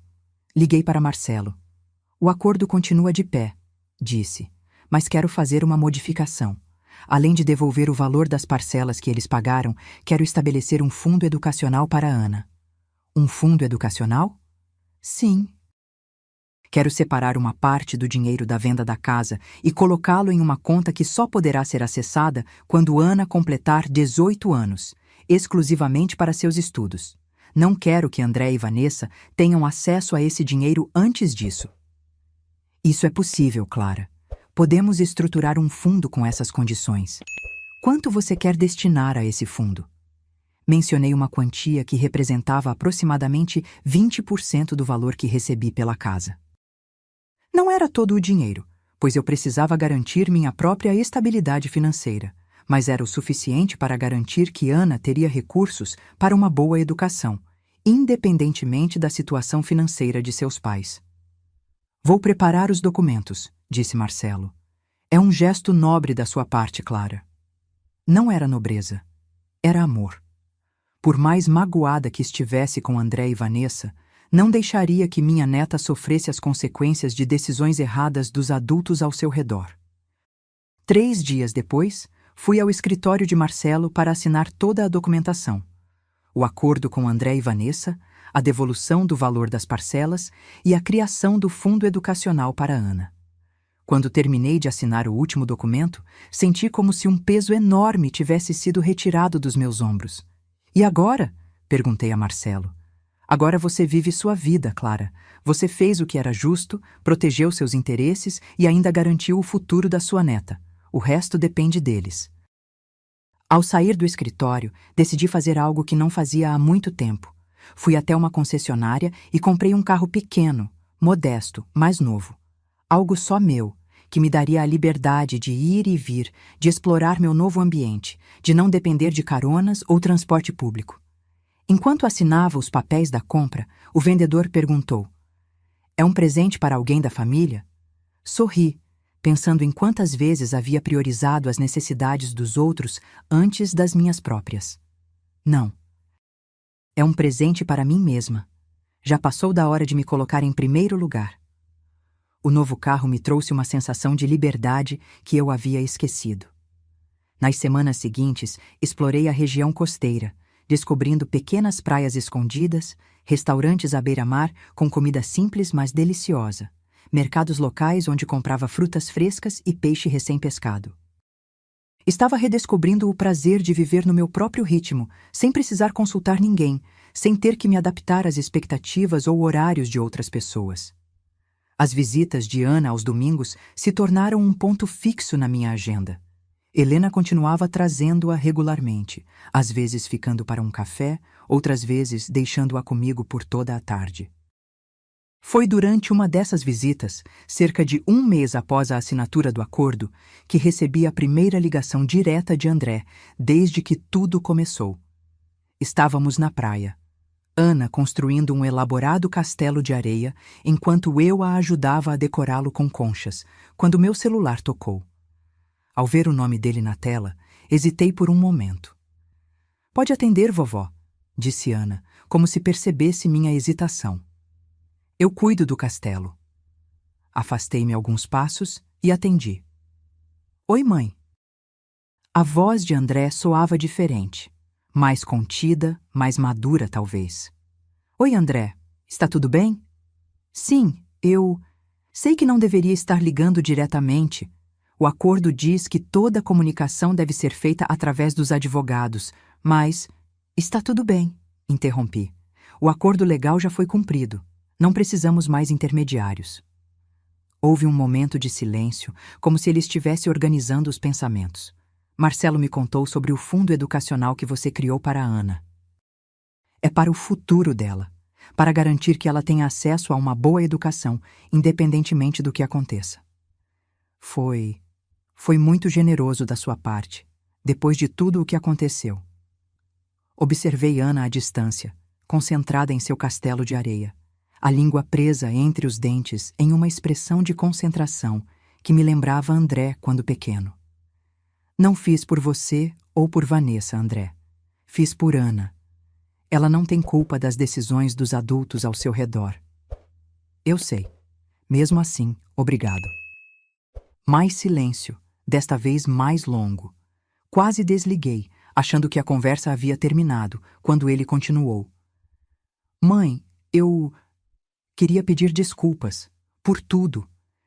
Liguei para Marcelo. O acordo continua de pé, disse, mas quero fazer uma modificação. Além de devolver o valor das parcelas que eles pagaram, quero estabelecer um fundo educacional para a Ana. Um fundo educacional? Sim. Quero separar uma parte do dinheiro da venda da casa e colocá-lo em uma conta que só poderá ser acessada quando Ana completar 18 anos, exclusivamente para seus estudos. Não quero que André e Vanessa tenham acesso a esse dinheiro antes disso. Isso é possível, Clara. Podemos estruturar um fundo com essas condições. Quanto você quer destinar a esse fundo? Mencionei uma quantia que representava aproximadamente 20% do valor que recebi pela casa. Não era todo o dinheiro, pois eu precisava garantir minha própria estabilidade financeira, mas era o suficiente para garantir que Ana teria recursos para uma boa educação, independentemente da situação financeira de seus pais. Vou preparar os documentos, disse Marcelo. É um gesto nobre da sua parte, Clara. Não era nobreza, era amor. Por mais magoada que estivesse com André e Vanessa, não deixaria que minha neta sofresse as consequências de decisões erradas dos adultos ao seu redor. 3 dias depois, fui ao escritório de Marcelo para assinar toda a documentação. O acordo com André e Vanessa, a devolução do valor das parcelas e a criação do fundo educacional para Ana. Quando terminei de assinar o último documento, senti como se um peso enorme tivesse sido retirado dos meus ombros. E agora? Perguntei a Marcelo. Agora você vive sua vida, Clara. Você fez o que era justo, protegeu seus interesses e ainda garantiu o futuro da sua neta. O resto depende deles. Ao sair do escritório, decidi fazer algo que não fazia há muito tempo. Fui até uma concessionária e comprei um carro pequeno, modesto, mas novo. Algo só meu, que me daria a liberdade de ir e vir, de explorar meu novo ambiente, de não depender de caronas ou transporte público. Enquanto assinava os papéis da compra, o vendedor perguntou: "É um presente para alguém da família?" Sorri, pensando em quantas vezes havia priorizado as necessidades dos outros antes das minhas próprias. Não. É um presente para mim mesma. Já passou da hora de me colocar em primeiro lugar. O novo carro me trouxe uma sensação de liberdade que eu havia esquecido. Nas semanas seguintes, explorei a região costeira, descobrindo pequenas praias escondidas, restaurantes à beira-mar com comida simples mas deliciosa, mercados locais onde comprava frutas frescas e peixe recém-pescado. Estava redescobrindo o prazer de viver no meu próprio ritmo, sem precisar consultar ninguém, sem ter que me adaptar às expectativas ou horários de outras pessoas. As visitas de Ana aos domingos se tornaram um ponto fixo na minha agenda. Helena continuava trazendo-a regularmente, às vezes ficando para um café, outras vezes deixando-a comigo por toda a tarde. Foi durante uma dessas visitas, cerca de um mês após a assinatura do acordo, que recebi a primeira ligação direta de André, desde que tudo começou. Estávamos na praia. Ana construindo um elaborado castelo de areia, enquanto eu a ajudava a decorá-lo com conchas, quando meu celular tocou. Ao ver o nome dele na tela, hesitei por um momento. "Pode atender, vovó", disse Ana, como se percebesse minha hesitação. "Eu cuido do castelo." Afastei-me alguns passos e atendi. "Oi, mãe." A voz de André soava diferente. Mais contida, mais madura, talvez. "Oi, André. Está tudo bem?" "Sim, eu... Sei que não deveria estar ligando diretamente. O acordo diz que toda comunicação deve ser feita através dos advogados, mas... Está tudo bem", interrompi. "O acordo legal já foi cumprido. Não precisamos mais intermediários." Houve um momento de silêncio, como se ele estivesse organizando os pensamentos. "Marcelo me contou sobre o fundo educacional que você criou para a Ana. É para o futuro dela, para garantir que ela tenha acesso a uma boa educação, independentemente do que aconteça." Foi muito generoso da sua parte, depois de tudo o que aconteceu. Observei Ana à distância, concentrada em seu castelo de areia, a língua presa entre os dentes em uma expressão de concentração que me lembrava André quando pequeno. "Não fiz por você ou por Vanessa, André. Fiz por Ana. Ela não tem culpa das decisões dos adultos ao seu redor." "Eu sei. Mesmo assim, obrigado." Mais silêncio, desta vez mais longo. Quase desliguei, achando que a conversa havia terminado, quando ele continuou. "Mãe, eu queria pedir desculpas. Por tudo.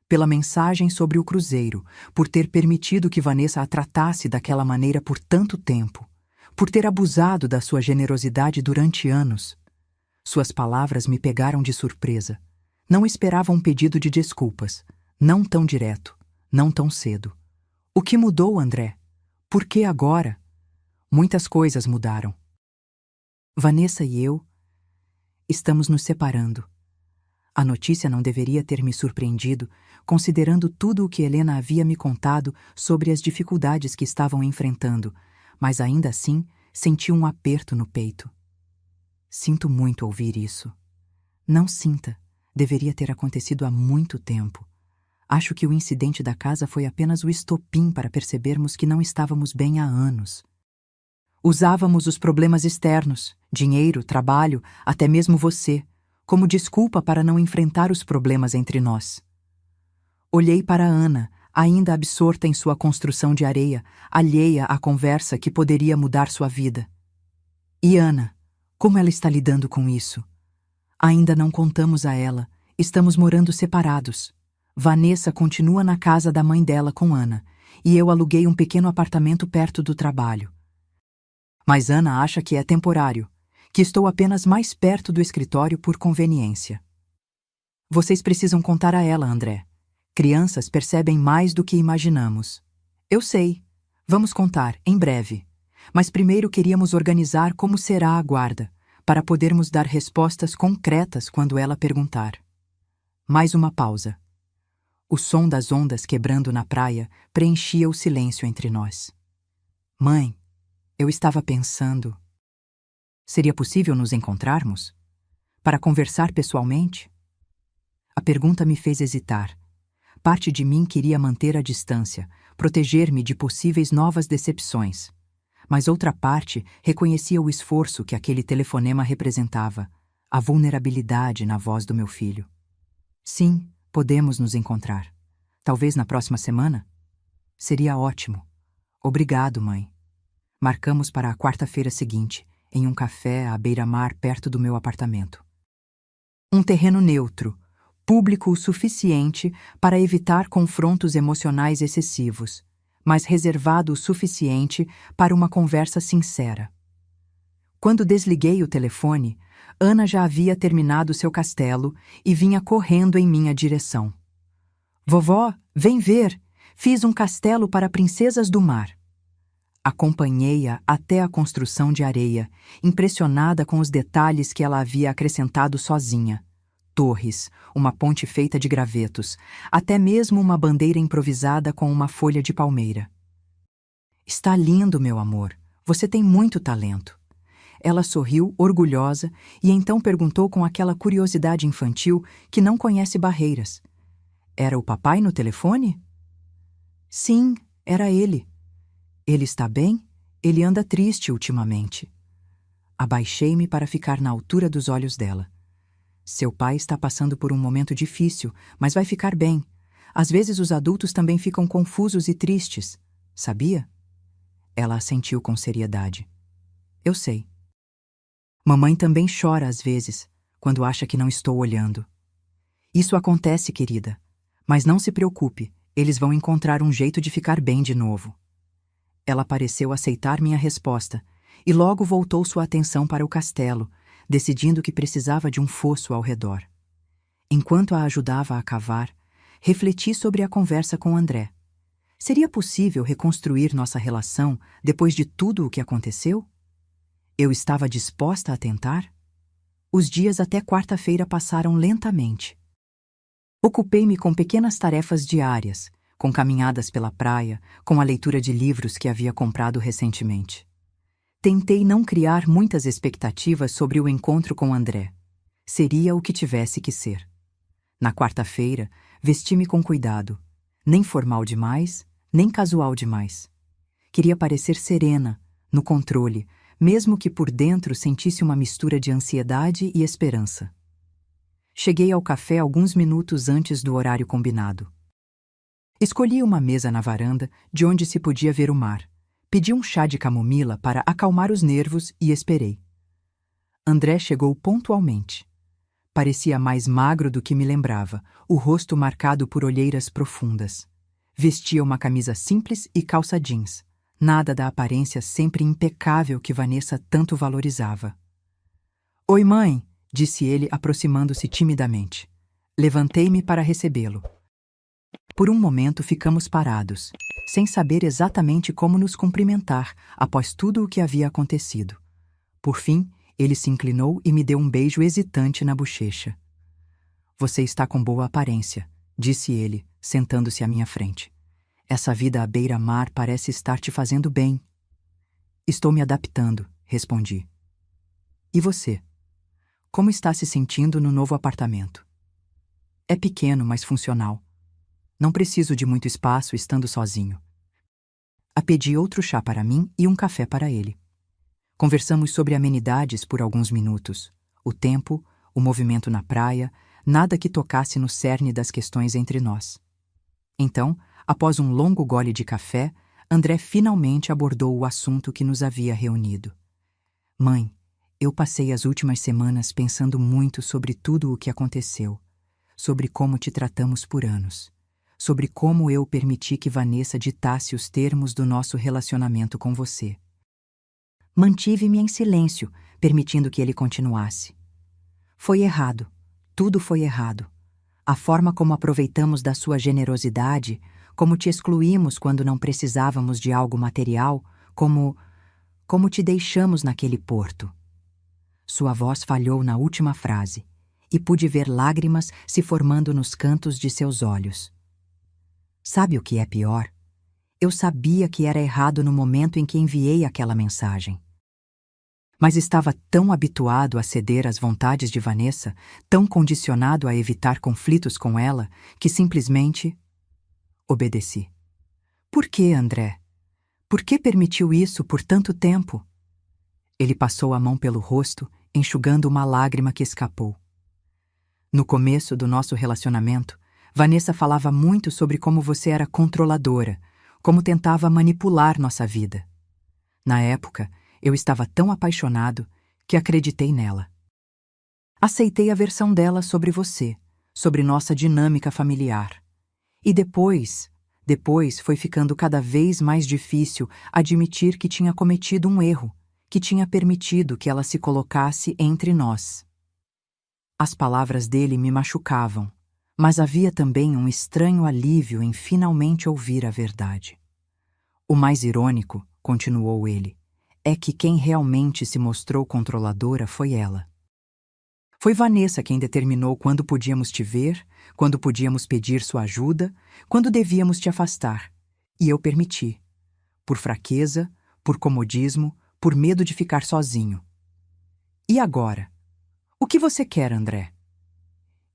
Pela mensagem sobre o cruzeiro, por ter permitido que Vanessa a tratasse daquela maneira por tanto tempo, por ter abusado da sua generosidade durante anos." Suas palavras me pegaram de surpresa. Não esperava um pedido de desculpas. Não tão direto. Não tão cedo. "O que mudou, André? Por que agora?" "Muitas coisas mudaram. Vanessa e eu estamos nos separando." A notícia não deveria ter me surpreendido, considerando tudo o que Helena havia me contado sobre as dificuldades que estavam enfrentando, mas ainda assim senti um aperto no peito. "Sinto muito ouvir isso." "Não sinta. Deveria ter acontecido há muito tempo. Acho que o incidente da casa foi apenas o estopim para percebermos que não estávamos bem há anos. Usávamos os problemas externos, dinheiro, trabalho, até mesmo você, como desculpa para não enfrentar os problemas entre nós." Olhei para Ana, ainda absorta em sua construção de areia, alheia à conversa que poderia mudar sua vida. "E Ana, como ela está lidando com isso?" "Ainda não contamos a ela. Estamos morando separados. Vanessa continua na casa da mãe dela com Ana, e eu aluguei um pequeno apartamento perto do trabalho. Mas Ana acha que é temporário, que estou apenas mais perto do escritório por conveniência. Vocês precisam contar a ela, André. Crianças percebem mais do que imaginamos. Eu sei. Vamos contar, em breve. Mas primeiro queríamos organizar como será a guarda, para podermos dar respostas concretas quando ela perguntar. Mais uma pausa. O som das ondas quebrando na praia preenchia o silêncio entre nós. Mãe, eu estava pensando... Seria possível nos encontrarmos? Para conversar pessoalmente? A pergunta me fez hesitar. Parte de mim queria manter a distância, proteger-me de possíveis novas decepções. Mas outra parte reconhecia o esforço que aquele telefonema representava, a vulnerabilidade na voz do meu filho. Sim, podemos nos encontrar. Talvez na próxima semana? Seria ótimo. Obrigado, mãe. Marcamos para a quarta-feira seguinte, em um café à beira-mar perto do meu apartamento. Um terreno neutro, público o suficiente para evitar confrontos emocionais excessivos, mas reservado o suficiente para uma conversa sincera. Quando desliguei o telefone, Ana já havia terminado seu castelo e vinha correndo em minha direção. Vovó, vem ver! Fiz um castelo para princesas do mar. Acompanhei-a até a construção de areia, impressionada com os detalhes que ela havia acrescentado sozinha. Torres, uma ponte feita de gravetos, até mesmo uma bandeira improvisada com uma folha de palmeira. Está lindo, meu amor. Você tem muito talento. Ela sorriu, orgulhosa, e então perguntou com aquela curiosidade infantil que não conhece barreiras. Era o papai no telefone? Sim, era ele. Ele está bem? Ele anda triste ultimamente. Abaixei-me para ficar na altura dos olhos dela. Seu pai está passando por um momento difícil, mas vai ficar bem. Às vezes os adultos também ficam confusos e tristes. Sabia? Ela assentiu com seriedade. Eu sei. Mamãe também chora às vezes, quando acha que não estou olhando. Isso acontece, querida. Mas não se preocupe, eles vão encontrar um jeito de ficar bem de novo. Ela pareceu aceitar minha resposta, e logo voltou sua atenção para o castelo, decidindo que precisava de um fosso ao redor. Enquanto a ajudava a cavar, refleti sobre a conversa com André. Seria possível reconstruir nossa relação depois de tudo o que aconteceu? Eu estava disposta a tentar? Os dias até quarta-feira passaram lentamente. Ocupei-me com pequenas tarefas diárias, com caminhadas pela praia, com a leitura de livros que havia comprado recentemente. Tentei não criar muitas expectativas sobre o encontro com André. Seria o que tivesse que ser. Na quarta-feira, vesti-me com cuidado, nem formal demais, nem casual demais. Queria parecer serena, no controle, mesmo que por dentro sentisse uma mistura de ansiedade e esperança. Cheguei ao café alguns minutos antes do horário combinado. Escolhi uma mesa na varanda, de onde se podia ver o mar. Pedi um chá de camomila para acalmar os nervos e esperei. André chegou pontualmente. Parecia mais magro do que me lembrava, o rosto marcado por olheiras profundas. Vestia uma camisa simples e calça jeans, nada da aparência sempre impecável que Vanessa tanto valorizava. Oi, mãe, disse ele, aproximando-se timidamente. Levantei-me para recebê-lo. Por um momento ficamos parados, sem saber exatamente como nos cumprimentar após tudo o que havia acontecido. Por fim, ele se inclinou e me deu um beijo hesitante na bochecha. Você está com boa aparência, disse ele, sentando-se à minha frente. Essa vida à beira-mar parece estar te fazendo bem. Estou me adaptando, respondi. E você? Como está se sentindo no novo apartamento? É pequeno, mas funcional. Não preciso de muito espaço estando sozinho. Pedi outro chá para mim e um café para ele. Conversamos sobre amenidades por alguns minutos. O tempo, o movimento na praia, nada que tocasse no cerne das questões entre nós. Então, após um longo gole de café, André finalmente abordou o assunto que nos havia reunido. Mãe, eu passei as últimas semanas pensando muito sobre tudo o que aconteceu. sobre como te tratamos por anos, sobre como eu permiti que Vanessa ditasse os termos do nosso relacionamento com você. Mantive-me em silêncio, permitindo que ele continuasse. Foi errado. Tudo foi errado. A forma como aproveitamos da sua generosidade, como te excluímos quando não precisávamos de algo material, como te deixamos naquele porto. Sua voz falhou na última frase, e pude ver lágrimas se formando nos cantos de seus olhos. Sabe o que é pior? Eu sabia que era errado no momento em que enviei aquela mensagem. Mas estava tão habituado a ceder às vontades de Vanessa, tão condicionado a evitar conflitos com ela, que simplesmente obedeci. Por que, André? Por que permitiu isso por tanto tempo? Ele passou a mão pelo rosto, enxugando uma lágrima que escapou. No começo do nosso relacionamento, Vanessa falava muito sobre como você era controladora, como tentava manipular nossa vida. Na época, eu estava tão apaixonado que acreditei nela. Aceitei a versão dela sobre você, sobre nossa dinâmica familiar. E depois foi ficando cada vez mais difícil admitir que tinha cometido um erro, que tinha permitido que ela se colocasse entre nós. As palavras dele me machucavam, mas havia também um estranho alívio em finalmente ouvir a verdade. O mais irônico, continuou ele, é que quem realmente se mostrou controladora foi ela. Foi Vanessa quem determinou quando podíamos te ver, quando podíamos pedir sua ajuda, quando devíamos te afastar. E eu permiti. Por fraqueza, por comodismo, por medo de ficar sozinho. E agora? O que você quer, André?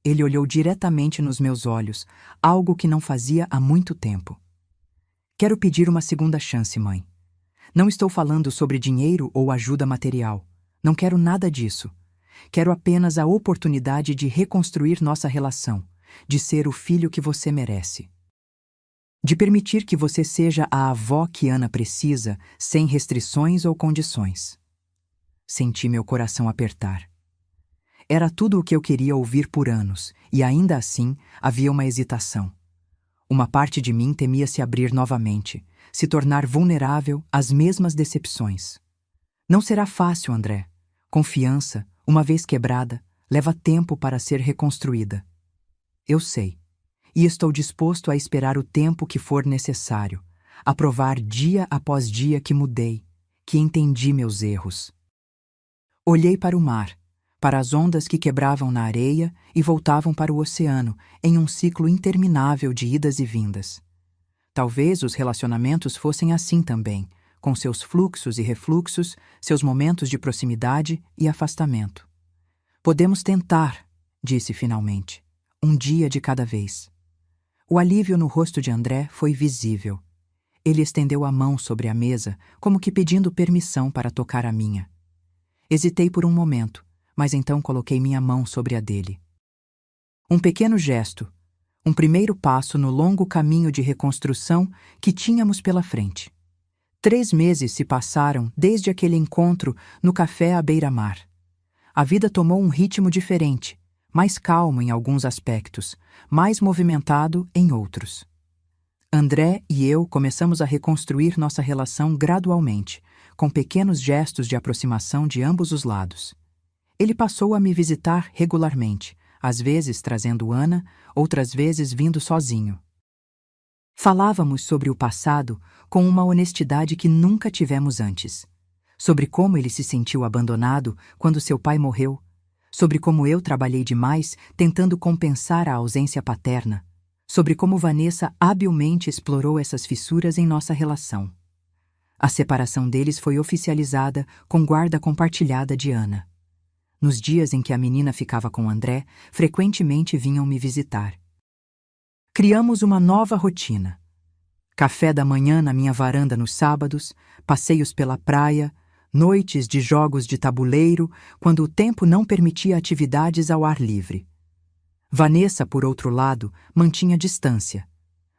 Ele olhou diretamente nos meus olhos, algo que não fazia há muito tempo. Quero pedir uma segunda chance, mãe. Não estou falando sobre dinheiro ou ajuda material. Não quero nada disso. Quero apenas a oportunidade de reconstruir nossa relação, de ser o filho que você merece. De permitir que você seja a avó que Ana precisa, sem restrições ou condições. Senti meu coração apertar. Era tudo o que eu queria ouvir por anos, e ainda assim havia uma hesitação. Uma parte de mim temia se abrir novamente, se tornar vulnerável às mesmas decepções. Não será fácil, André. Confiança, uma vez quebrada, leva tempo para ser reconstruída. Eu sei, e estou disposto a esperar o tempo que for necessário, a provar dia após dia que mudei, que entendi meus erros. Olhei para o mar, para as ondas que quebravam na areia e voltavam para o oceano, em um ciclo interminável de idas e vindas. Talvez os relacionamentos fossem assim também, com seus fluxos e refluxos, seus momentos de proximidade e afastamento. Podemos tentar, disse finalmente, um dia de cada vez. O alívio no rosto de André foi visível. Ele estendeu a mão sobre a mesa, como que pedindo permissão para tocar a minha. Hesitei por um momento, mas então coloquei minha mão sobre a dele. Um pequeno gesto, um primeiro passo no longo caminho de reconstrução que tínhamos pela frente. 3 meses se passaram desde aquele encontro no café à beira-mar. A vida tomou um ritmo diferente, mais calmo em alguns aspectos, mais movimentado em outros. André e eu começamos a reconstruir nossa relação gradualmente, com pequenos gestos de aproximação de ambos os lados. Ele passou a me visitar regularmente, às vezes trazendo Ana, outras vezes vindo sozinho. Falávamos sobre o passado com uma honestidade que nunca tivemos antes. Sobre como ele se sentiu abandonado quando seu pai morreu, sobre como eu trabalhei demais tentando compensar a ausência paterna, sobre como Vanessa habilmente explorou essas fissuras em nossa relação. A separação deles foi oficializada com guarda compartilhada de Ana. Nos dias em que a menina ficava com André, frequentemente vinham me visitar. Criamos uma nova rotina. Café da manhã na minha varanda nos sábados, passeios pela praia, noites de jogos de tabuleiro, quando o tempo não permitia atividades ao ar livre. Vanessa, por outro lado, mantinha distância.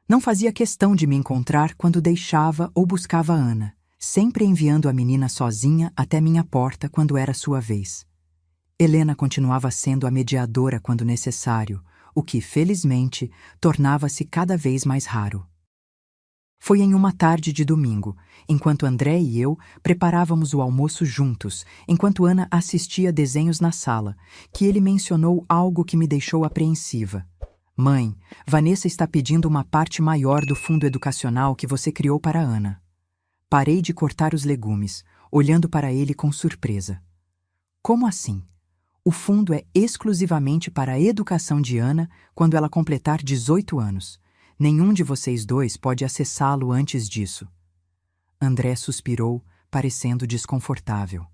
Não fazia questão de me encontrar quando deixava ou buscava Ana, sempre enviando a menina sozinha até minha porta quando era sua vez. Helena continuava sendo a mediadora quando necessário, o que, felizmente, tornava-se cada vez mais raro. Foi em uma tarde de domingo, enquanto André e eu preparávamos o almoço juntos, enquanto Ana assistia desenhos na sala, que ele mencionou algo que me deixou apreensiva. Mãe, Vanessa está pedindo uma parte maior do fundo educacional que você criou para Ana. Parei de cortar os legumes, olhando para ele com surpresa. Como assim? O fundo é exclusivamente para a educação de Ana quando ela completar 18 anos. Nenhum de vocês dois pode acessá-lo antes disso. André suspirou, parecendo desconfortável.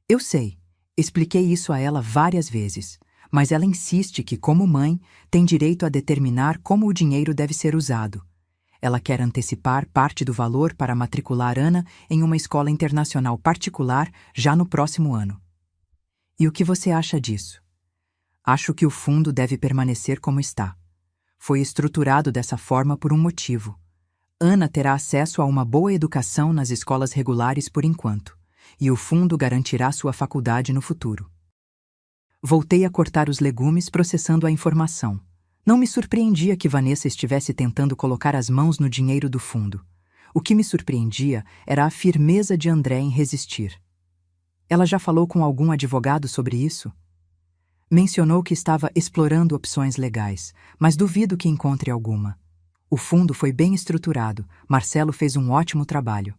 Eu sei, expliquei isso a ela várias vezes, mas ela insiste que, como mãe, tem direito a determinar como o dinheiro deve ser usado. Ela quer antecipar parte do valor para matricular Ana em uma escola internacional particular já no próximo ano. E o que você acha disso? Acho que o fundo deve permanecer como está. Foi estruturado dessa forma por um motivo. Ana terá acesso a uma boa educação nas escolas regulares por enquanto, e o fundo garantirá sua faculdade no futuro. Voltei a cortar os legumes, processando a informação. Não me surpreendia que Vanessa estivesse tentando colocar as mãos no dinheiro do fundo. O que me surpreendia era a firmeza de André em resistir. Ela já falou com algum advogado sobre isso? Mencionou que estava explorando opções legais, mas duvido que encontre alguma. O fundo foi bem estruturado, Marcelo fez um ótimo trabalho.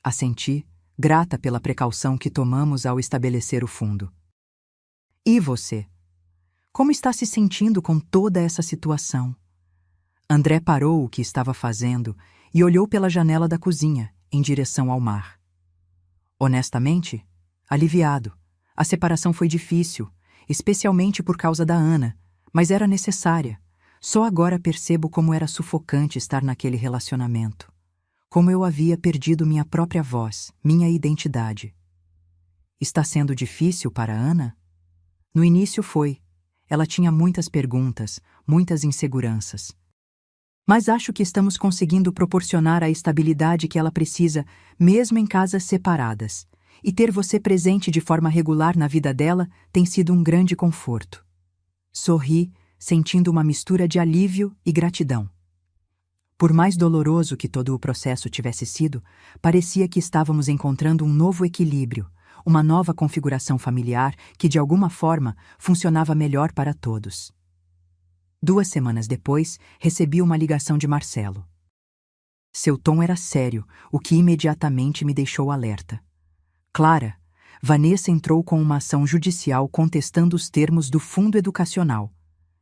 Assenti, grata pela precaução que tomamos ao estabelecer o fundo. E você? Como está se sentindo com toda essa situação? André parou o que estava fazendo e olhou pela janela da cozinha, em direção ao mar. Honestamente, aliviado. A separação foi difícil, especialmente por causa da Ana, mas era necessária. Só agora percebo como era sufocante estar naquele relacionamento. Como eu havia perdido minha própria voz, minha identidade. Está sendo difícil para Ana? No início foi. Ela tinha muitas perguntas, muitas inseguranças. Mas acho que estamos conseguindo proporcionar a estabilidade que ela precisa, mesmo em casas separadas. E ter você presente de forma regular na vida dela tem sido um grande conforto. Sorri, sentindo uma mistura de alívio e gratidão. Por mais doloroso que todo o processo tivesse sido, parecia que estávamos encontrando um novo equilíbrio, uma nova configuração familiar que, de alguma forma, funcionava melhor para todos. 2 semanas depois, recebi uma ligação de Marcelo. Seu tom era sério, o que imediatamente me deixou alerta. Clara, Vanessa entrou com uma ação judicial contestando os termos do fundo educacional.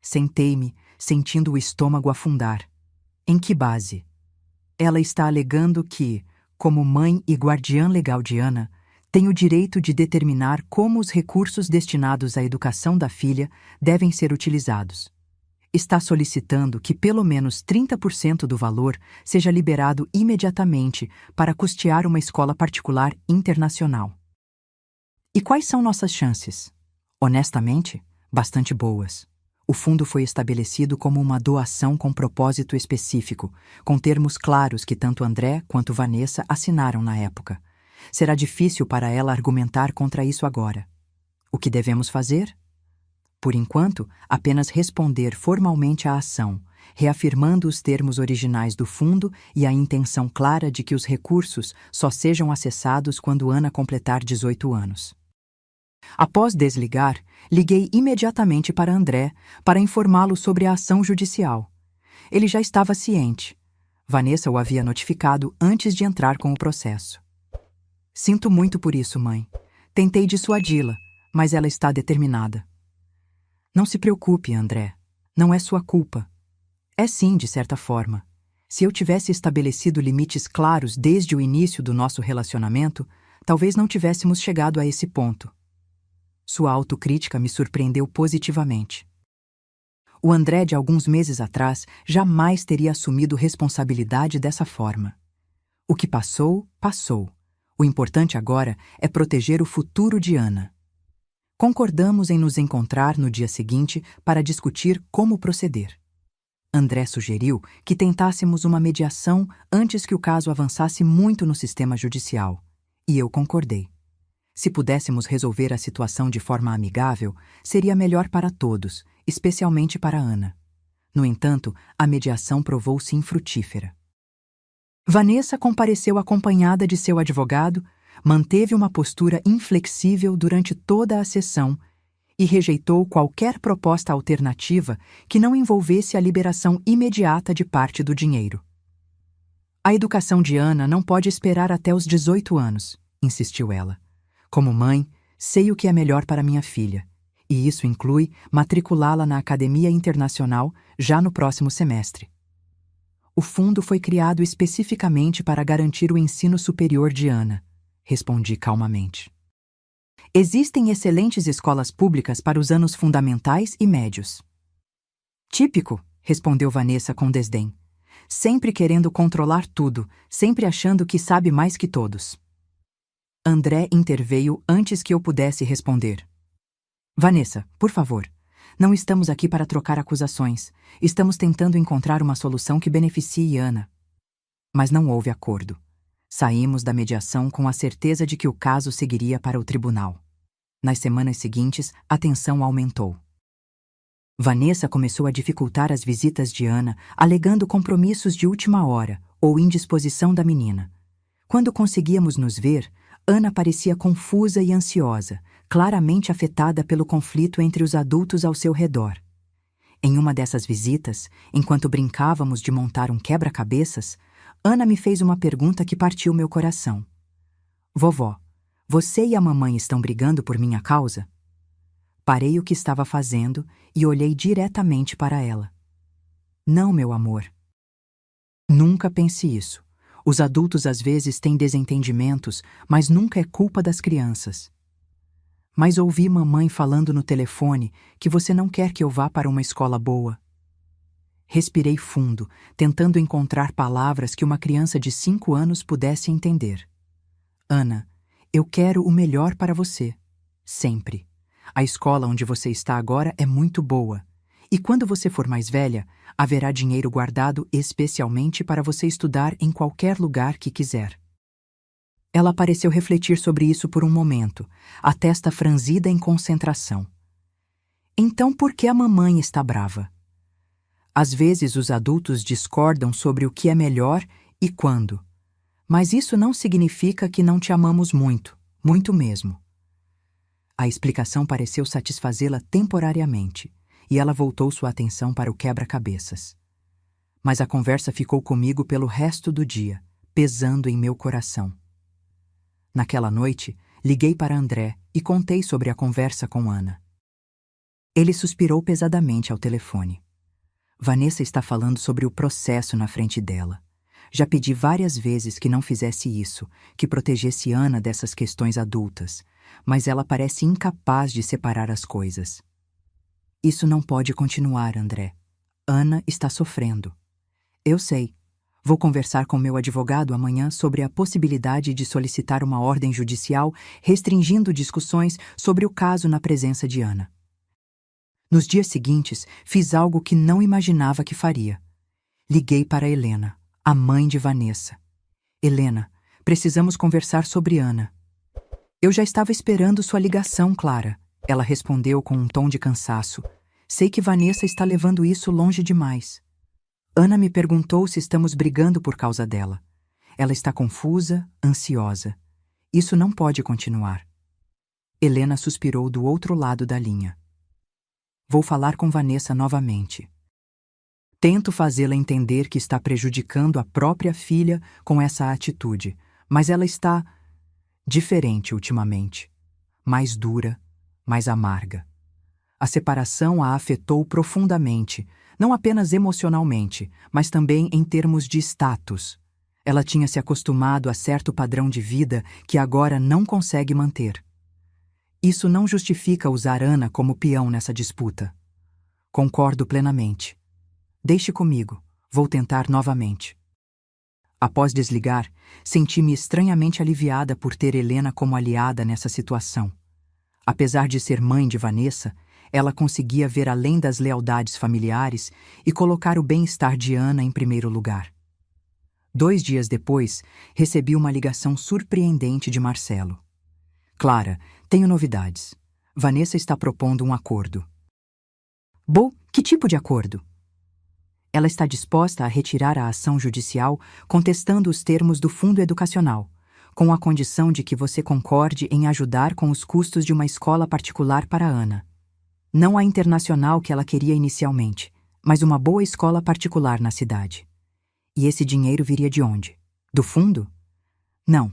Sentei-me, sentindo o estômago afundar. Em que base? Ela está alegando que, como mãe e guardiã legal de Ana, tem o direito de determinar como os recursos destinados à educação da filha devem ser utilizados. Está solicitando que pelo menos 30% do valor seja liberado imediatamente para custear uma escola particular internacional. E quais são nossas chances? Honestamente, bastante boas. O fundo foi estabelecido como uma doação com propósito específico, com termos claros que tanto André quanto Vanessa assinaram na época. Será difícil para ela argumentar contra isso agora. O que devemos fazer? Por enquanto, apenas responder formalmente à ação, reafirmando os termos originais do fundo e a intenção clara de que os recursos só sejam acessados quando Ana completar 18 anos. Após desligar, liguei imediatamente para André para informá-lo sobre a ação judicial. Ele já estava ciente. Vanessa o havia notificado antes de entrar com o processo. Sinto muito por isso, mãe. Tentei dissuadi-la, mas ela está determinada. Não se preocupe, André. Não é sua culpa. É sim, de certa forma. Se eu tivesse estabelecido limites claros desde o início do nosso relacionamento, talvez não tivéssemos chegado a esse ponto. Sua autocrítica me surpreendeu positivamente. O André de alguns meses atrás jamais teria assumido responsabilidade dessa forma. O que passou, passou. O importante agora é proteger o futuro de Ana. Concordamos em nos encontrar no dia seguinte para discutir como proceder. André sugeriu que tentássemos uma mediação antes que o caso avançasse muito no sistema judicial, e eu concordei. Se pudéssemos resolver a situação de forma amigável, seria melhor para todos, especialmente para Ana. No entanto, a mediação provou-se infrutífera. Vanessa compareceu acompanhada de seu advogado, manteve uma postura inflexível durante toda a sessão e rejeitou qualquer proposta alternativa que não envolvesse a liberação imediata de parte do dinheiro. A educação de Ana não pode esperar até os 18 anos, insistiu ela. Como mãe, sei o que é melhor para minha filha, e isso inclui matriculá-la na Academia Internacional já no próximo semestre. O fundo foi criado especificamente para garantir o ensino superior de Ana, respondi calmamente. Existem excelentes escolas públicas para os anos fundamentais e médios. Típico, respondeu Vanessa com desdém. Sempre querendo controlar tudo, sempre achando que sabe mais que todos. André interveio antes que eu pudesse responder. Vanessa, por favor, não estamos aqui para trocar acusações. Estamos tentando encontrar uma solução que beneficie Ana. Mas não houve acordo. Saímos da mediação com a certeza de que o caso seguiria para o tribunal. Nas semanas seguintes, a tensão aumentou. Vanessa começou a dificultar as visitas de Ana, alegando compromissos de última hora ou indisposição da menina. Quando conseguíamos nos ver, Ana parecia confusa e ansiosa, claramente afetada pelo conflito entre os adultos ao seu redor. Em uma dessas visitas, enquanto brincávamos de montar um quebra-cabeças, Ana me fez uma pergunta que partiu meu coração. Vovó, você e a mamãe estão brigando por minha causa? Parei o que estava fazendo e olhei diretamente para ela. Não, meu amor. Nunca pense isso. Os adultos às vezes têm desentendimentos, mas nunca é culpa das crianças. Mas ouvi mamãe falando no telefone que você não quer que eu vá para uma escola boa. Respirei fundo, tentando encontrar palavras que uma criança de 5 anos pudesse entender. Ana, eu quero o melhor para você. Sempre. A escola onde você está agora é muito boa. E quando você for mais velha, haverá dinheiro guardado especialmente para você estudar em qualquer lugar que quiser. Ela pareceu refletir sobre isso por um momento, a testa franzida em concentração. Então por que a mamãe está brava? Às vezes os adultos discordam sobre o que é melhor e quando. Mas isso não significa que não te amamos muito, muito mesmo. A explicação pareceu satisfazê-la temporariamente, e ela voltou sua atenção para o quebra-cabeças. Mas a conversa ficou comigo pelo resto do dia, pesando em meu coração. Naquela noite, liguei para André e contei sobre a conversa com Ana. Ele suspirou pesadamente ao telefone. Vanessa está falando sobre o processo na frente dela. Já pedi várias vezes que não fizesse isso, que protegesse Ana dessas questões adultas, mas ela parece incapaz de separar as coisas. Isso não pode continuar, André. Ana está sofrendo. Eu sei. Vou conversar com meu advogado amanhã sobre a possibilidade de solicitar uma ordem judicial restringindo discussões sobre o caso na presença de Ana. Nos dias seguintes, fiz algo que não imaginava que faria. Liguei para Helena, a mãe de Vanessa. Helena, precisamos conversar sobre Ana. Eu já estava esperando sua ligação, Clara. Ela respondeu com um tom de cansaço. Sei que Vanessa está levando isso longe demais. Ana me perguntou se estamos brigando por causa dela. Ela está confusa, ansiosa. Isso não pode continuar. Helena suspirou do outro lado da linha. Vou falar com Vanessa novamente. Tento fazê-la entender que está prejudicando a própria filha com essa atitude, mas ela está diferente ultimamente. Mais dura, mais amarga. A separação a afetou profundamente, não apenas emocionalmente, mas também em termos de status. Ela tinha se acostumado a certo padrão de vida que agora não consegue manter. Isso não justifica usar Ana como peão nessa disputa. Concordo plenamente. Deixe comigo, vou tentar novamente. Após desligar, senti-me estranhamente aliviada por ter Helena como aliada nessa situação. Apesar de ser mãe de Vanessa, ela conseguia ver além das lealdades familiares e colocar o bem-estar de Ana em primeiro lugar. 2 dias depois, recebi uma ligação surpreendente de Marcelo. Clara, tenho novidades. Vanessa está propondo um acordo. Que tipo de acordo? Ela está disposta a retirar a ação judicial contestando os termos do fundo educacional, com a condição de que você concorde em ajudar com os custos de uma escola particular para Ana. Não a internacional que ela queria inicialmente, mas uma boa escola particular na cidade. E esse dinheiro viria de onde? Do fundo? Não.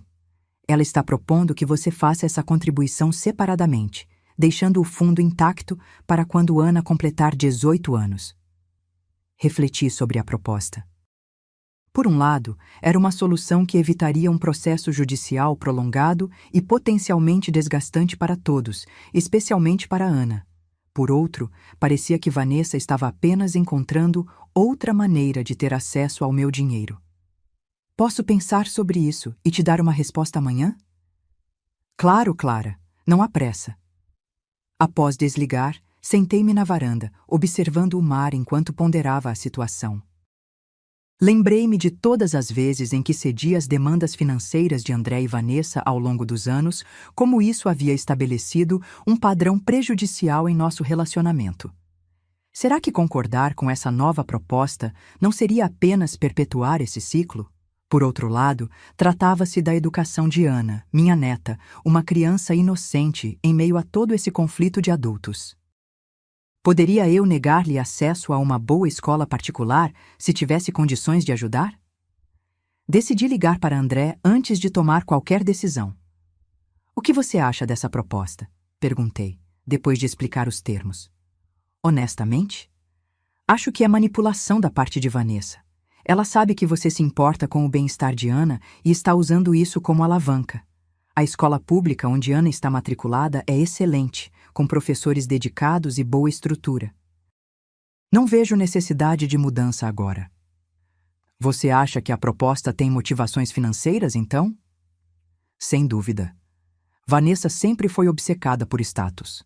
Ela está propondo que você faça essa contribuição separadamente, deixando o fundo intacto para quando Ana completar 18 anos. Refleti sobre a proposta. Por um lado, era uma solução que evitaria um processo judicial prolongado e potencialmente desgastante para todos, especialmente para Ana. Por outro, parecia que Vanessa estava apenas encontrando outra maneira de ter acesso ao meu dinheiro. Posso pensar sobre isso e te dar uma resposta amanhã? Claro, Clara. Não há pressa. Após desligar, sentei-me na varanda, observando o mar enquanto ponderava a situação. Lembrei-me de todas as vezes em que cedi às demandas financeiras de André e Vanessa ao longo dos anos, como isso havia estabelecido um padrão prejudicial em nosso relacionamento. Será que concordar com essa nova proposta não seria apenas perpetuar esse ciclo? Por outro lado, tratava-se da educação de Ana, minha neta, uma criança inocente em meio a todo esse conflito de adultos. Poderia eu negar-lhe acesso a uma boa escola particular se tivesse condições de ajudar? Decidi ligar para André antes de tomar qualquer decisão. O que você acha dessa proposta? Perguntei, depois de explicar os termos. Honestamente? Acho que é manipulação da parte de Vanessa. Ela sabe que você se importa com o bem-estar de Ana e está usando isso como alavanca. A escola pública onde Ana está matriculada é excelente, com professores dedicados e boa estrutura. Não vejo necessidade de mudança agora. Você acha que a proposta tem motivações financeiras, então? Sem dúvida. Vanessa sempre foi obcecada por status.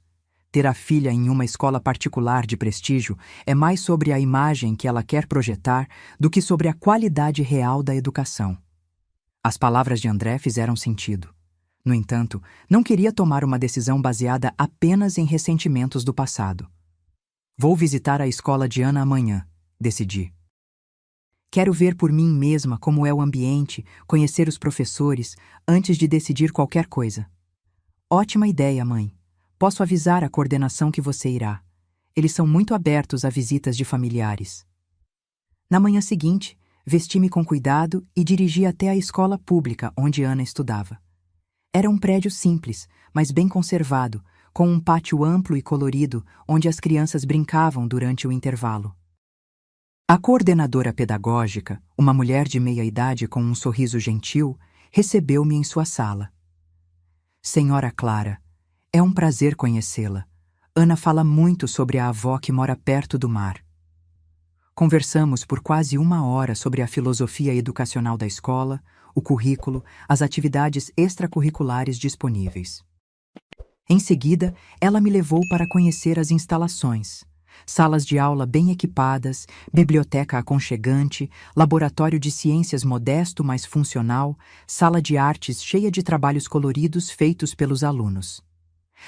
Ter a filha em uma escola particular de prestígio é mais sobre a imagem que ela quer projetar do que sobre a qualidade real da educação. As palavras de André fizeram sentido. No entanto, não queria tomar uma decisão baseada apenas em ressentimentos do passado. Vou visitar a escola de Ana amanhã, decidi. Quero ver por mim mesma como é o ambiente, conhecer os professores, antes de decidir qualquer coisa. Ótima ideia, mãe. Posso avisar a coordenação que você irá. Eles são muito abertos a visitas de familiares. Na manhã seguinte, vesti-me com cuidado e dirigi até a escola pública onde Ana estudava. Era um prédio simples, mas bem conservado, com um pátio amplo e colorido onde as crianças brincavam durante o intervalo. A coordenadora pedagógica, uma mulher de meia-idade com um sorriso gentil, recebeu-me em sua sala. Senhora Clara, é um prazer conhecê-la. Ana fala muito sobre a avó que mora perto do mar. Conversamos por quase 1 hora sobre a filosofia educacional da escola, o currículo, as atividades extracurriculares disponíveis. Em seguida, ela me levou para conhecer as instalações. Salas de aula bem equipadas, biblioteca aconchegante, laboratório de ciências modesto, mas funcional, sala de artes cheia de trabalhos coloridos feitos pelos alunos.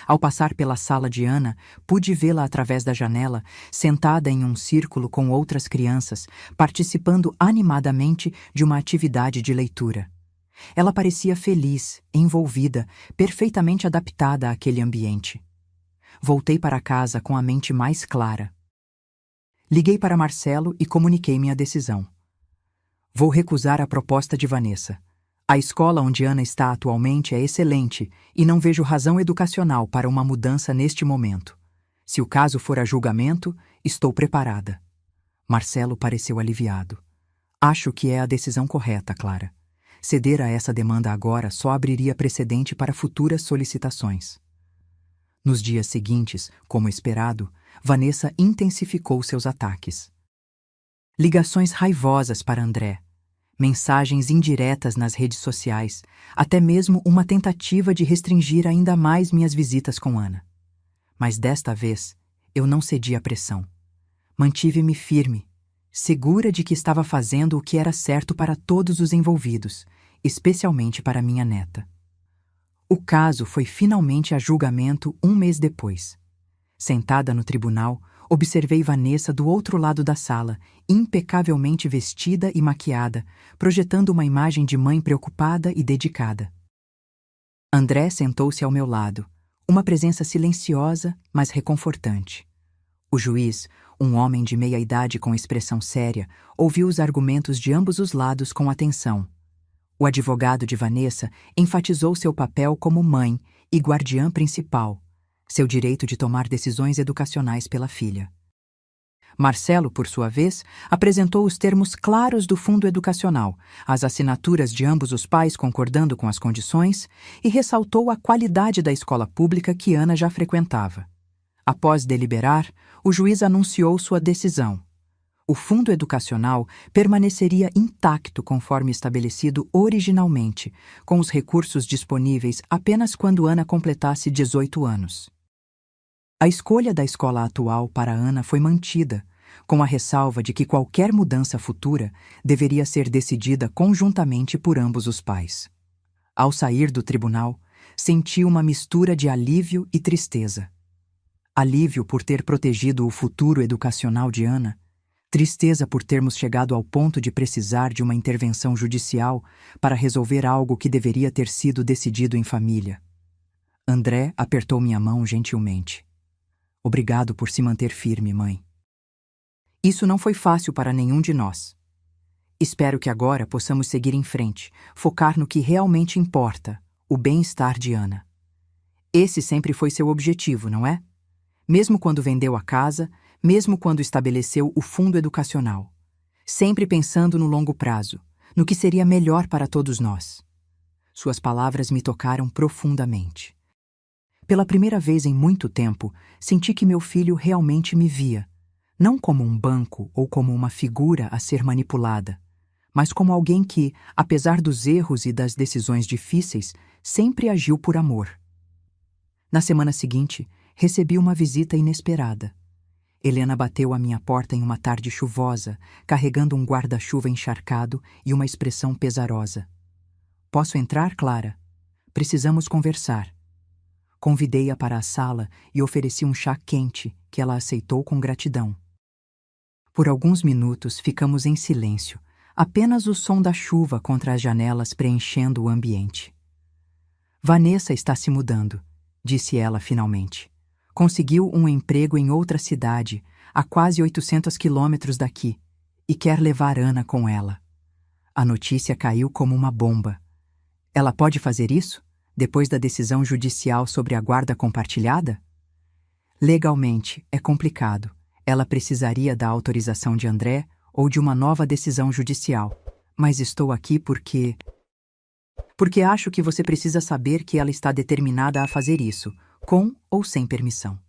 Ao passar pela sala de Ana, pude vê-la através da janela, sentada em um círculo com outras crianças, participando animadamente de uma atividade de leitura. Ela parecia feliz, envolvida, perfeitamente adaptada àquele ambiente. Voltei para casa com a mente mais clara. Liguei para Marcelo e comuniquei minha decisão. Vou recusar a proposta de Vanessa. A escola onde Ana está atualmente é excelente e não vejo razão educacional para uma mudança neste momento. Se o caso for a julgamento, estou preparada. Marcelo pareceu aliviado. Acho que é a decisão correta, Clara. Ceder a essa demanda agora só abriria precedente para futuras solicitações. Nos dias seguintes, como esperado, Vanessa intensificou seus ataques. Ligações raivosas para André. Mensagens indiretas nas redes sociais, até mesmo uma tentativa de restringir ainda mais minhas visitas com Ana. Mas desta vez, eu não cedi à pressão. Mantive-me firme, segura de que estava fazendo o que era certo para todos os envolvidos, especialmente para minha neta. O caso foi finalmente a julgamento 1 mês depois. Sentada no tribunal, Observei Vanessa do outro lado da sala, impecavelmente vestida e maquiada, projetando uma imagem de mãe preocupada e dedicada. André sentou-se ao meu lado, uma presença silenciosa, mas reconfortante. O juiz, um homem de meia idade com expressão séria, ouviu os argumentos de ambos os lados com atenção. O advogado de Vanessa enfatizou seu papel como mãe e guardiã principal, seu direito de tomar decisões educacionais pela filha. Marcelo, por sua vez, apresentou os termos claros do fundo educacional, as assinaturas de ambos os pais concordando com as condições e ressaltou a qualidade da escola pública que Ana já frequentava. Após deliberar, o juiz anunciou sua decisão. O fundo educacional permaneceria intacto conforme estabelecido originalmente, com os recursos disponíveis apenas quando Ana completasse 18 anos. A escolha da escola atual para Ana foi mantida, com a ressalva de que qualquer mudança futura deveria ser decidida conjuntamente por ambos os pais. Ao sair do tribunal, senti uma mistura de alívio e tristeza. Alívio por ter protegido o futuro educacional de Ana, tristeza por termos chegado ao ponto de precisar de uma intervenção judicial para resolver algo que deveria ter sido decidido em família. André apertou minha mão gentilmente. Obrigado por se manter firme, mãe. Isso não foi fácil para nenhum de nós. Espero que agora possamos seguir em frente, focar no que realmente importa, o bem-estar de Ana. Esse sempre foi seu objetivo, não é? Mesmo quando vendeu a casa, mesmo quando estabeleceu o fundo educacional. Sempre pensando no longo prazo, no que seria melhor para todos nós. Suas palavras me tocaram profundamente. Pela primeira vez em muito tempo, senti que meu filho realmente me via, não como um banco ou como uma figura a ser manipulada, mas como alguém que, apesar dos erros e das decisões difíceis, sempre agiu por amor. Na semana seguinte, recebi uma visita inesperada. Helena bateu à minha porta em uma tarde chuvosa, carregando um guarda-chuva encharcado e uma expressão pesarosa. Posso entrar, Clara? Precisamos conversar. Convidei-a para a sala e ofereci um chá quente, que ela aceitou com gratidão. Por alguns minutos ficamos em silêncio, apenas o som da chuva contra as janelas preenchendo o ambiente. Vanessa está se mudando, disse ela finalmente. Conseguiu um emprego em outra cidade, a quase 800 quilômetros daqui, e quer levar Ana com ela. A notícia caiu como uma bomba. Ela pode fazer isso? Depois da decisão judicial sobre a guarda compartilhada? Legalmente, é complicado. Ela precisaria da autorização de André ou de uma nova decisão judicial. Mas estou aqui porque acho que você precisa saber que ela está determinada a fazer isso, com ou sem permissão.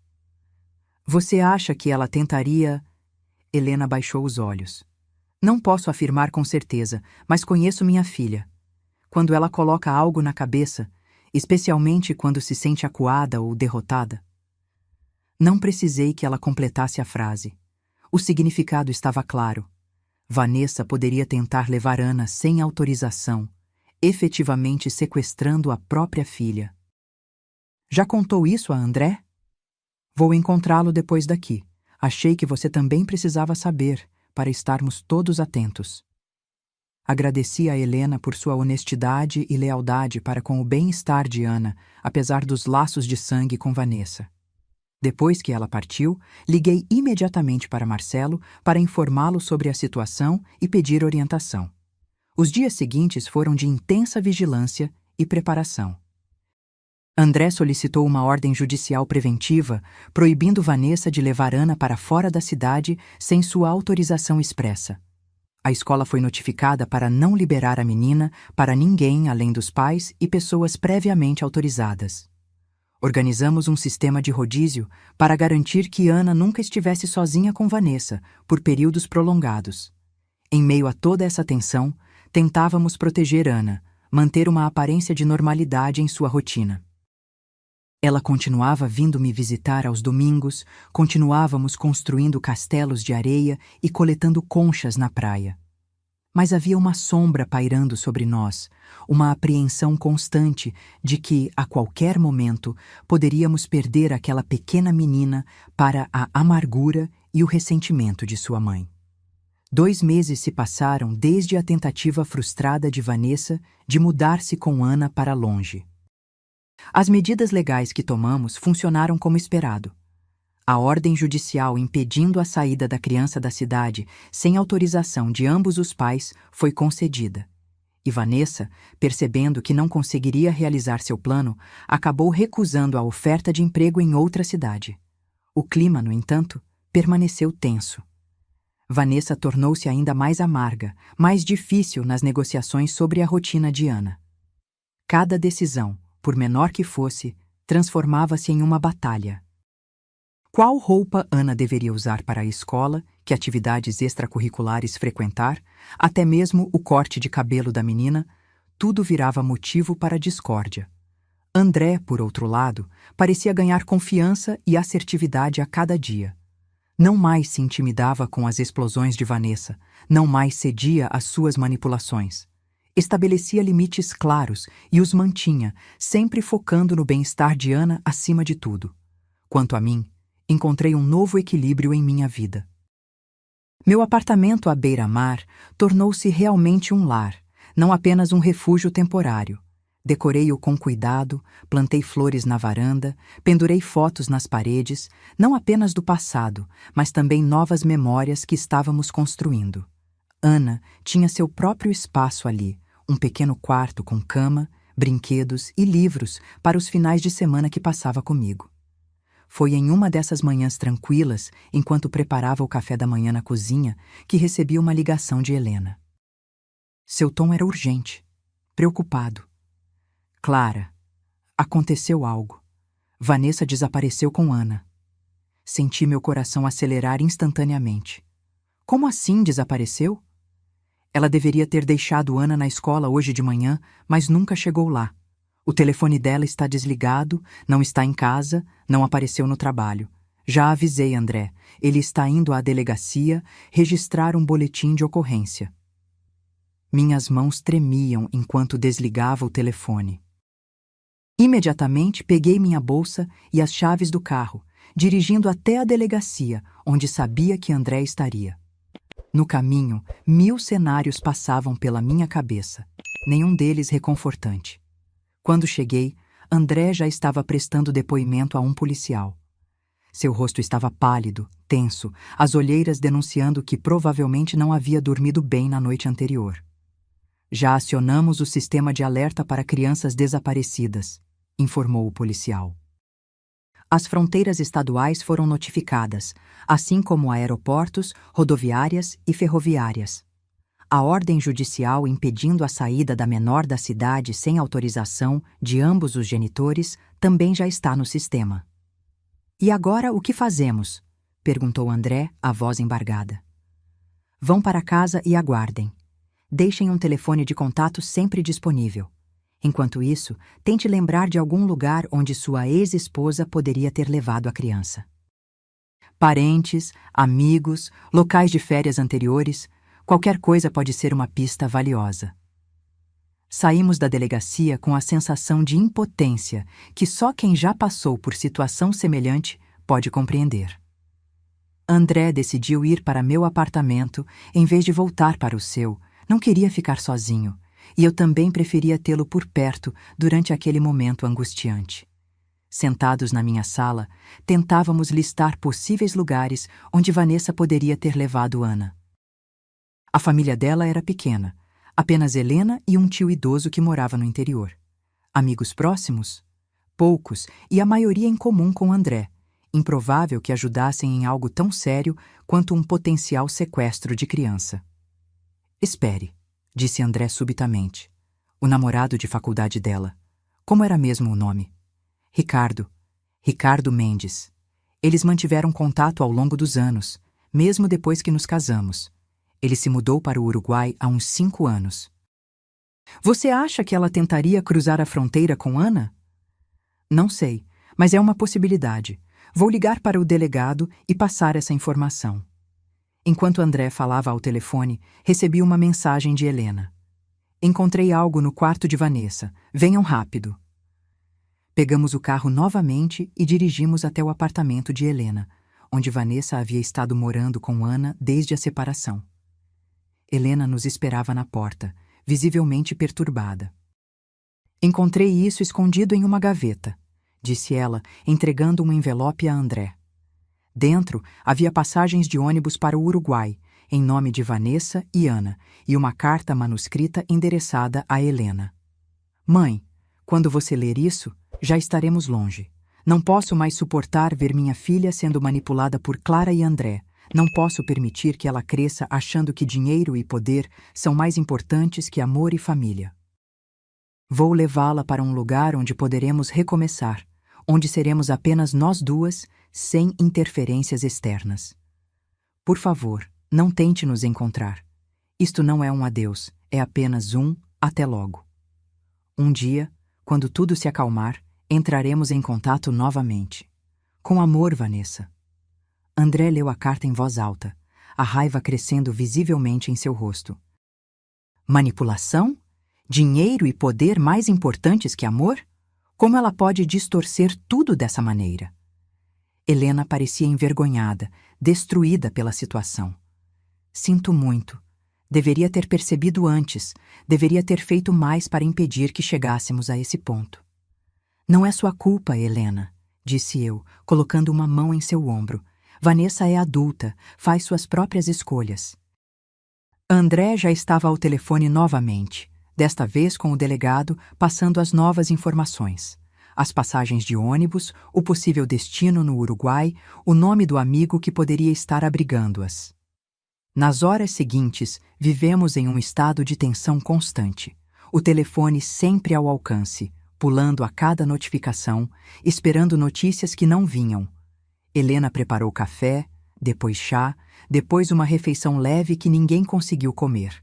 Você acha que ela tentaria... Helena baixou os olhos. Não posso afirmar com certeza, mas conheço minha filha. Quando ela coloca algo na cabeça, especialmente quando se sente acuada ou derrotada. Não precisei que ela completasse a frase. O significado estava claro. Vanessa poderia tentar levar Ana sem autorização, efetivamente sequestrando a própria filha. Já contou isso a André? Vou encontrá-lo depois daqui. Achei que você também precisava saber, para estarmos todos atentos. Agradeci a Helena por sua honestidade e lealdade para com o bem-estar de Ana, apesar dos laços de sangue com Vanessa. Depois que ela partiu, liguei imediatamente para Marcelo para informá-lo sobre a situação e pedir orientação. Os dias seguintes foram de intensa vigilância e preparação. André solicitou uma ordem judicial preventiva, proibindo Vanessa de levar Ana para fora da cidade sem sua autorização expressa. A escola foi notificada para não liberar a menina para ninguém além dos pais e pessoas previamente autorizadas. Organizamos um sistema de rodízio para garantir que Ana nunca estivesse sozinha com Vanessa por períodos prolongados. Em meio a toda essa tensão, tentávamos proteger Ana, manter uma aparência de normalidade em sua rotina. Ela continuava vindo me visitar aos domingos, continuávamos construindo castelos de areia e coletando conchas na praia. Mas havia uma sombra pairando sobre nós, uma apreensão constante de que, a qualquer momento, poderíamos perder aquela pequena menina para a amargura e o ressentimento de sua mãe. 2 meses se passaram desde a tentativa frustrada de Vanessa de mudar-se com Ana para longe. As medidas legais que tomamos funcionaram como esperado. A ordem judicial impedindo a saída da criança da cidade sem autorização de ambos os pais foi concedida. E Vanessa, percebendo que não conseguiria realizar seu plano, acabou recusando a oferta de emprego em outra cidade. O clima, no entanto, permaneceu tenso. Vanessa tornou-se ainda mais amarga, mais difícil nas negociações sobre a rotina de Ana. Cada decisão, por menor que fosse, transformava-se em uma batalha. Qual roupa Ana deveria usar para a escola, que atividades extracurriculares frequentar, até mesmo o corte de cabelo da menina, tudo virava motivo para discórdia. André, por outro lado, parecia ganhar confiança e assertividade a cada dia. Não mais se intimidava com as explosões de Vanessa, não mais cedia às suas manipulações. Estabelecia limites claros e os mantinha, sempre focando no bem-estar de Ana acima de tudo. Quanto a mim, encontrei um novo equilíbrio em minha vida. Meu apartamento à beira-mar tornou-se realmente um lar, não apenas um refúgio temporário. Decorei-o com cuidado, plantei flores na varanda, pendurei fotos nas paredes, não apenas do passado, mas também novas memórias que estávamos construindo. Ana tinha seu próprio espaço ali, um pequeno quarto com cama, brinquedos e livros para os finais de semana que passava comigo. Foi em uma dessas manhãs tranquilas, enquanto preparava o café da manhã na cozinha, que recebi uma ligação de Helena. Seu tom era urgente, preocupado. Clara, aconteceu algo. Vanessa desapareceu com Ana. Senti meu coração acelerar instantaneamente. Como assim desapareceu? Ela deveria ter deixado Ana na escola hoje de manhã, mas nunca chegou lá. O telefone dela está desligado, não está em casa, não apareceu no trabalho. Já avisei André, ele está indo à delegacia registrar um boletim de ocorrência. Minhas mãos tremiam enquanto desligava o telefone. Imediatamente peguei minha bolsa e as chaves do carro, dirigindo até a delegacia, onde sabia que André estaria. No caminho, 1000 cenários passavam pela minha cabeça, nenhum deles reconfortante. Quando cheguei, André já estava prestando depoimento a um policial. Seu rosto estava pálido, tenso, as olheiras denunciando que provavelmente não havia dormido bem na noite anterior. Já acionamos o sistema de alerta para crianças desaparecidas, informou o policial. As fronteiras estaduais foram notificadas, assim como aeroportos, rodoviárias e ferroviárias. A ordem judicial impedindo a saída da menor da cidade sem autorização de ambos os genitores também já está no sistema. E agora o que fazemos? Perguntou André, a voz embargada. Vão para casa e aguardem. Deixem um telefone de contato sempre disponível. Enquanto isso, tente lembrar de algum lugar onde sua ex-esposa poderia ter levado a criança. Parentes, amigos, locais de férias anteriores, qualquer coisa pode ser uma pista valiosa. Saímos da delegacia com a sensação de impotência que só quem já passou por situação semelhante pode compreender. André decidiu ir para meu apartamento em vez de voltar para o seu. Não queria ficar sozinho, e eu também preferia tê-lo por perto durante aquele momento angustiante. Sentados na minha sala, tentávamos listar possíveis lugares onde Vanessa poderia ter levado Ana. A família dela era pequena, apenas Helena e um tio idoso que morava no interior. Amigos próximos? Poucos, e a maioria em comum com André. Improvável que ajudassem em algo tão sério quanto um potencial sequestro de criança. Espere, disse André subitamente. O namorado de faculdade dela. Como era mesmo o nome? Ricardo. Ricardo Mendes. Eles mantiveram contato ao longo dos anos, mesmo depois que nos casamos. Ele se mudou para o Uruguai há uns 5 anos. Você acha que ela tentaria cruzar a fronteira com Ana? Não sei, mas é uma possibilidade. Vou ligar para o delegado e passar essa informação. Enquanto André falava ao telefone, recebi uma mensagem de Helena. Encontrei algo no quarto de Vanessa. Venham rápido. Pegamos o carro novamente e dirigimos até o apartamento de Helena, onde Vanessa havia estado morando com Ana desde a separação. Helena nos esperava na porta, visivelmente perturbada. Encontrei isso escondido em uma gaveta, disse ela, entregando um envelope a André. Dentro havia passagens de ônibus para o Uruguai, em nome de Vanessa e Ana, e uma carta manuscrita endereçada a Helena. Mãe, quando você ler isso, já estaremos longe. Não posso mais suportar ver minha filha sendo manipulada por Clara e André. Não posso permitir que ela cresça achando que dinheiro e poder são mais importantes que amor e família. Vou levá-la para um lugar onde poderemos recomeçar, onde seremos apenas nós duas, sem interferências externas. Por favor, não tente nos encontrar. Isto não é um adeus, é apenas um até logo. Um dia, quando tudo se acalmar, entraremos em contato novamente. Com amor, Vanessa. André leu a carta em voz alta, a raiva crescendo visivelmente em seu rosto. Manipulação? Dinheiro e poder mais importantes que amor? Como ela pode distorcer tudo dessa maneira? Helena parecia envergonhada, destruída pela situação. Sinto muito. Deveria ter percebido antes, deveria ter feito mais para impedir que chegássemos a esse ponto. Não é sua culpa, Helena, disse eu, colocando uma mão em seu ombro. Vanessa é adulta, faz suas próprias escolhas. André já estava ao telefone novamente, desta vez com o delegado passando as novas informações. As passagens de ônibus, o possível destino no Uruguai, o nome do amigo que poderia estar abrigando-as. Nas horas seguintes, vivemos em um estado de tensão constante. O telefone sempre ao alcance, pulando a cada notificação, esperando notícias que não vinham. Helena preparou café, depois chá, depois uma refeição leve que ninguém conseguiu comer.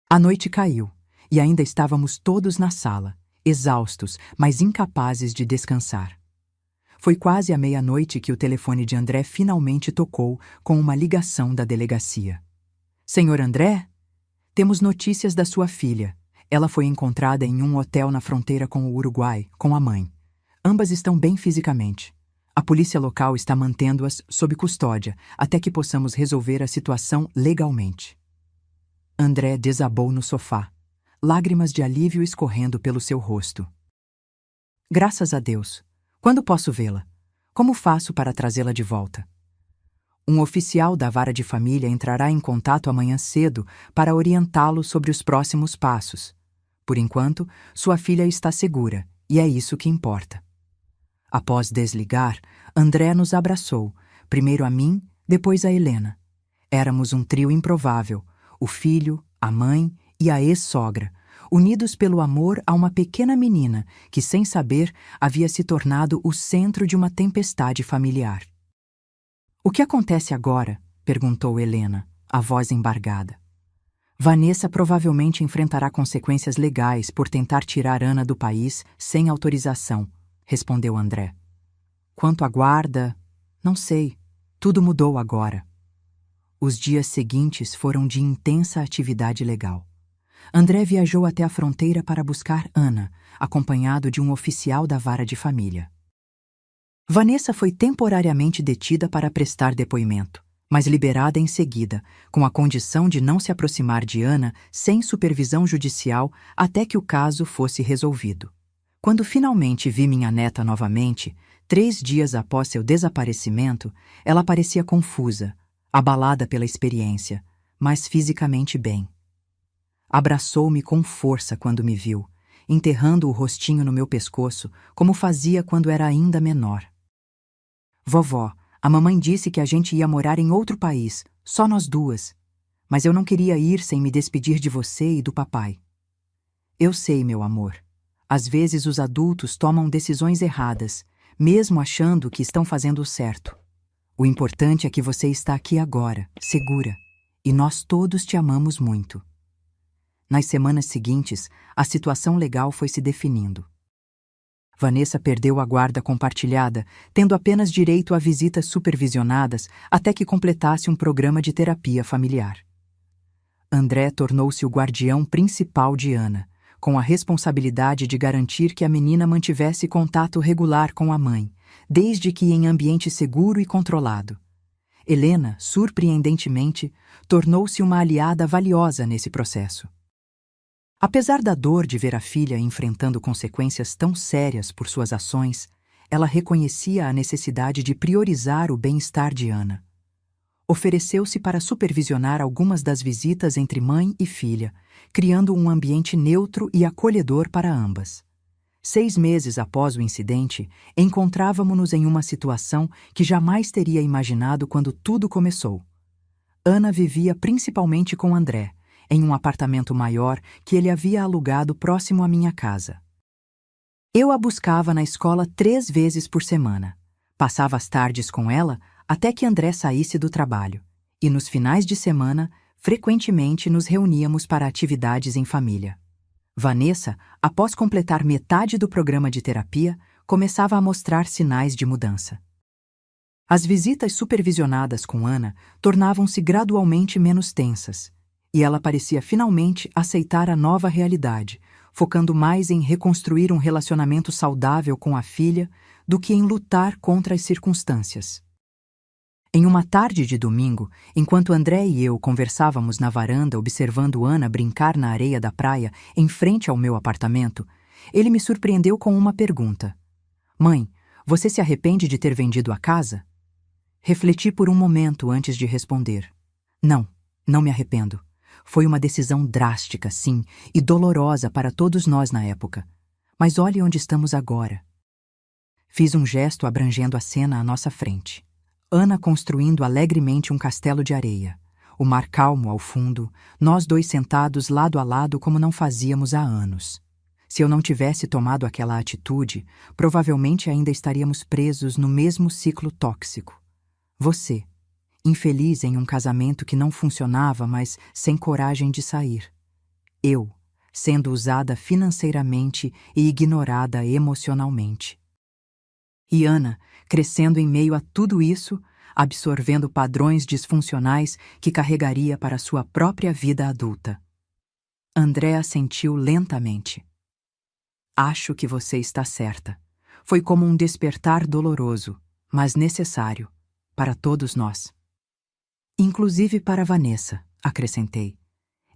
A noite caiu, e ainda estávamos todos na sala, exaustos, mas incapazes de descansar. Foi quase à meia-noite que o telefone de André finalmente tocou com uma ligação da delegacia. Senhor André? Temos notícias da sua filha. Ela foi encontrada em um hotel na fronteira com o Uruguai, com a mãe. Ambas estão bem fisicamente. A polícia local está mantendo-as sob custódia até que possamos resolver a situação legalmente. André desabou no sofá, lágrimas de alívio escorrendo pelo seu rosto. Graças a Deus. Quando posso vê-la? Como faço para trazê-la de volta? Um oficial da vara de família entrará em contato amanhã cedo para orientá-lo sobre os próximos passos. Por enquanto, sua filha está segura, e é isso que importa. Após desligar, André nos abraçou, primeiro a mim, depois a Helena. Éramos um trio improvável, o filho, a mãe e a ex-sogra, unidos pelo amor a uma pequena menina que, sem saber, havia se tornado o centro de uma tempestade familiar. O que acontece agora? Perguntou Helena, a voz embargada. Vanessa provavelmente enfrentará consequências legais por tentar tirar Ana do país sem autorização, respondeu André. Quanto à guarda, não sei. Tudo mudou agora. Os dias seguintes foram de intensa atividade legal. André viajou até a fronteira para buscar Ana, acompanhado de um oficial da vara de família. Vanessa foi temporariamente detida para prestar depoimento, mas liberada em seguida, com a condição de não se aproximar de Ana sem supervisão judicial até que o caso fosse resolvido. Quando finalmente vi minha neta novamente, 3 dias após seu desaparecimento, ela parecia confusa, abalada pela experiência, mas fisicamente bem. Abraçou-me com força quando me viu, enterrando o rostinho no meu pescoço, como fazia quando era ainda menor. Vovó, a mamãe disse que a gente ia morar em outro país, só nós duas. Mas eu não queria ir sem me despedir de você e do papai. Eu sei, meu amor. Às vezes os adultos tomam decisões erradas, mesmo achando que estão fazendo o certo. O importante é que você está aqui agora, segura, e nós todos te amamos muito. Nas semanas seguintes, a situação legal foi se definindo. Vanessa perdeu a guarda compartilhada, tendo apenas direito a visitas supervisionadas até que completasse um programa de terapia familiar. André tornou-se o guardião principal de Ana, com a responsabilidade de garantir que a menina mantivesse contato regular com a mãe, desde que em ambiente seguro e controlado. Helena, surpreendentemente, tornou-se uma aliada valiosa nesse processo. Apesar da dor de ver a filha enfrentando consequências tão sérias por suas ações, ela reconhecia a necessidade de priorizar o bem-estar de Ana. Ofereceu-se para supervisionar algumas das visitas entre mãe e filha, criando um ambiente neutro e acolhedor para ambas. 6 meses após o incidente, encontrávamo-nos em uma situação que jamais teria imaginado quando tudo começou. Ana vivia principalmente com André, em um apartamento maior que ele havia alugado próximo à minha casa. Eu a buscava na escola 3 vezes por semana. Passava as tardes com ela até que André saísse do trabalho, e nos finais de semana, frequentemente nos reuníamos para atividades em família. Vanessa, após completar metade do programa de terapia, começava a mostrar sinais de mudança. As visitas supervisionadas com Ana tornavam-se gradualmente menos tensas, e ela parecia finalmente aceitar a nova realidade, focando mais em reconstruir um relacionamento saudável com a filha do que em lutar contra as circunstâncias. Em uma tarde de domingo, enquanto André e eu conversávamos na varanda observando Ana brincar na areia da praia em frente ao meu apartamento, ele me surpreendeu com uma pergunta. Mãe, você se arrepende de ter vendido a casa? Refleti por um momento antes de responder. Não, não me arrependo. Foi uma decisão drástica, sim, e dolorosa para todos nós na época. Mas olhe onde estamos agora. Fiz um gesto abrangendo a cena à nossa frente. Ana construindo alegremente um castelo de areia. O mar calmo ao fundo, nós dois sentados lado a lado como não fazíamos há anos. Se eu não tivesse tomado aquela atitude, provavelmente ainda estaríamos presos no mesmo ciclo tóxico. Você, infeliz em um casamento que não funcionava, mas sem coragem de sair. Eu, sendo usada financeiramente e ignorada emocionalmente. E Ana, crescendo em meio a tudo isso, absorvendo padrões disfuncionais que carregaria para sua própria vida adulta. André assentiu lentamente. Acho que você está certa. Foi como um despertar doloroso, mas necessário, para todos nós. Inclusive para Vanessa, acrescentei.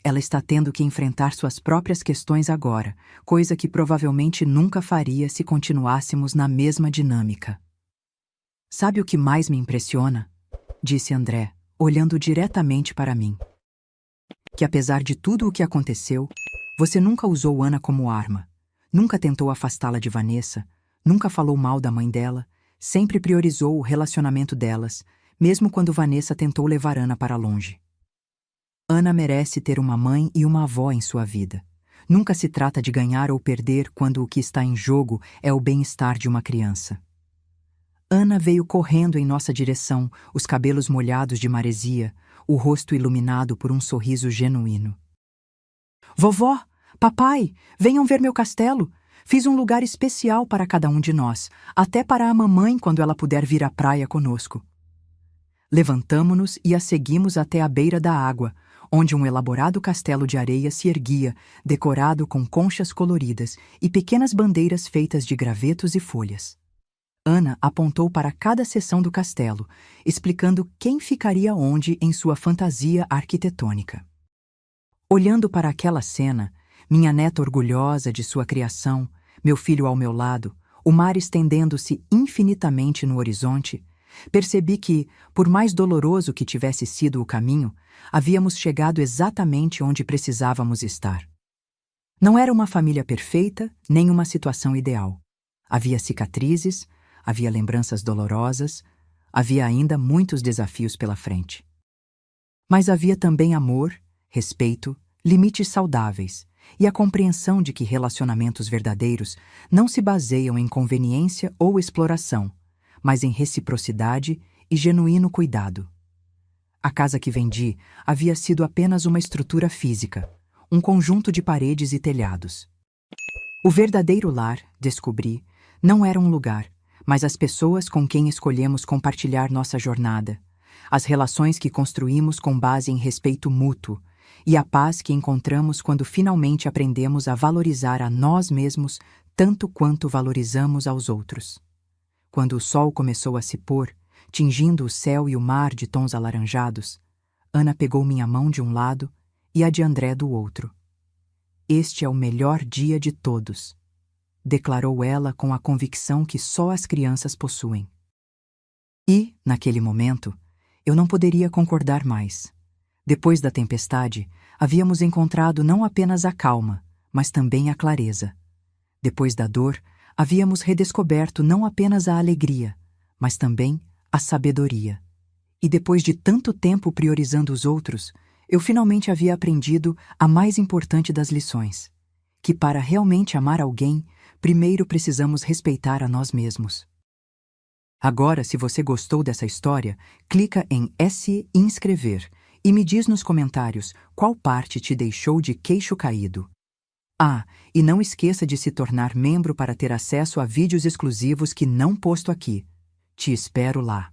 Ela está tendo que enfrentar suas próprias questões agora, coisa que provavelmente nunca faria se continuássemos na mesma dinâmica. Sabe o que mais me impressiona? Disse André, olhando diretamente para mim. Que apesar de tudo o que aconteceu, você nunca usou Ana como arma, nunca tentou afastá-la de Vanessa, nunca falou mal da mãe dela, sempre priorizou o relacionamento delas, mesmo quando Vanessa tentou levar Ana para longe. Ana merece ter uma mãe e uma avó em sua vida. Nunca se trata de ganhar ou perder quando o que está em jogo é o bem-estar de uma criança. Ana veio correndo em nossa direção, os cabelos molhados de maresia, o rosto iluminado por um sorriso genuíno. Vovó, papai, venham ver meu castelo. Fiz um lugar especial para cada um de nós, até para a mamãe quando ela puder vir à praia conosco. Levantamo-nos e a seguimos até a beira da água, onde um elaborado castelo de areia se erguia, decorado com conchas coloridas e pequenas bandeiras feitas de gravetos e folhas. Ana apontou para cada seção do castelo, explicando quem ficaria onde em sua fantasia arquitetônica. Olhando para aquela cena, minha neta orgulhosa de sua criação, meu filho ao meu lado, o mar estendendo-se infinitamente no horizonte, percebi que, por mais doloroso que tivesse sido o caminho, havíamos chegado exatamente onde precisávamos estar. Não era uma família perfeita, nem uma situação ideal. Havia cicatrizes, havia lembranças dolorosas, havia ainda muitos desafios pela frente. Mas havia também amor, respeito, limites saudáveis e a compreensão de que relacionamentos verdadeiros não se baseiam em conveniência ou exploração, mas em reciprocidade e genuíno cuidado. A casa que vendi havia sido apenas uma estrutura física, um conjunto de paredes e telhados. O verdadeiro lar, descobri, Não era um lugar, mas as pessoas com quem escolhemos compartilhar nossa jornada, as relações que construímos com base em respeito mútuo e a paz que encontramos quando finalmente aprendemos a valorizar a nós mesmos tanto quanto valorizamos aos outros. Quando o sol começou a se pôr, tingindo o céu e o mar de tons alaranjados, Ana pegou minha mão de um lado e a de André do outro. "Este é o melhor dia de todos", declarou ela com a convicção que só as crianças possuem. E, naquele momento, eu não poderia concordar mais. Depois da tempestade, havíamos encontrado não apenas a calma, mas também a clareza. Depois da dor, havíamos redescoberto não apenas a alegria, mas também a sabedoria. E depois de tanto tempo priorizando os outros, eu finalmente havia aprendido a mais importante das lições: que para realmente amar alguém, primeiro precisamos respeitar a nós mesmos. Agora, se você gostou dessa história, clica em se inscrever e me diz nos comentários qual parte te deixou de queixo caído. Ah, e não esqueça de se tornar membro para ter acesso a vídeos exclusivos que não posto aqui. Te espero lá.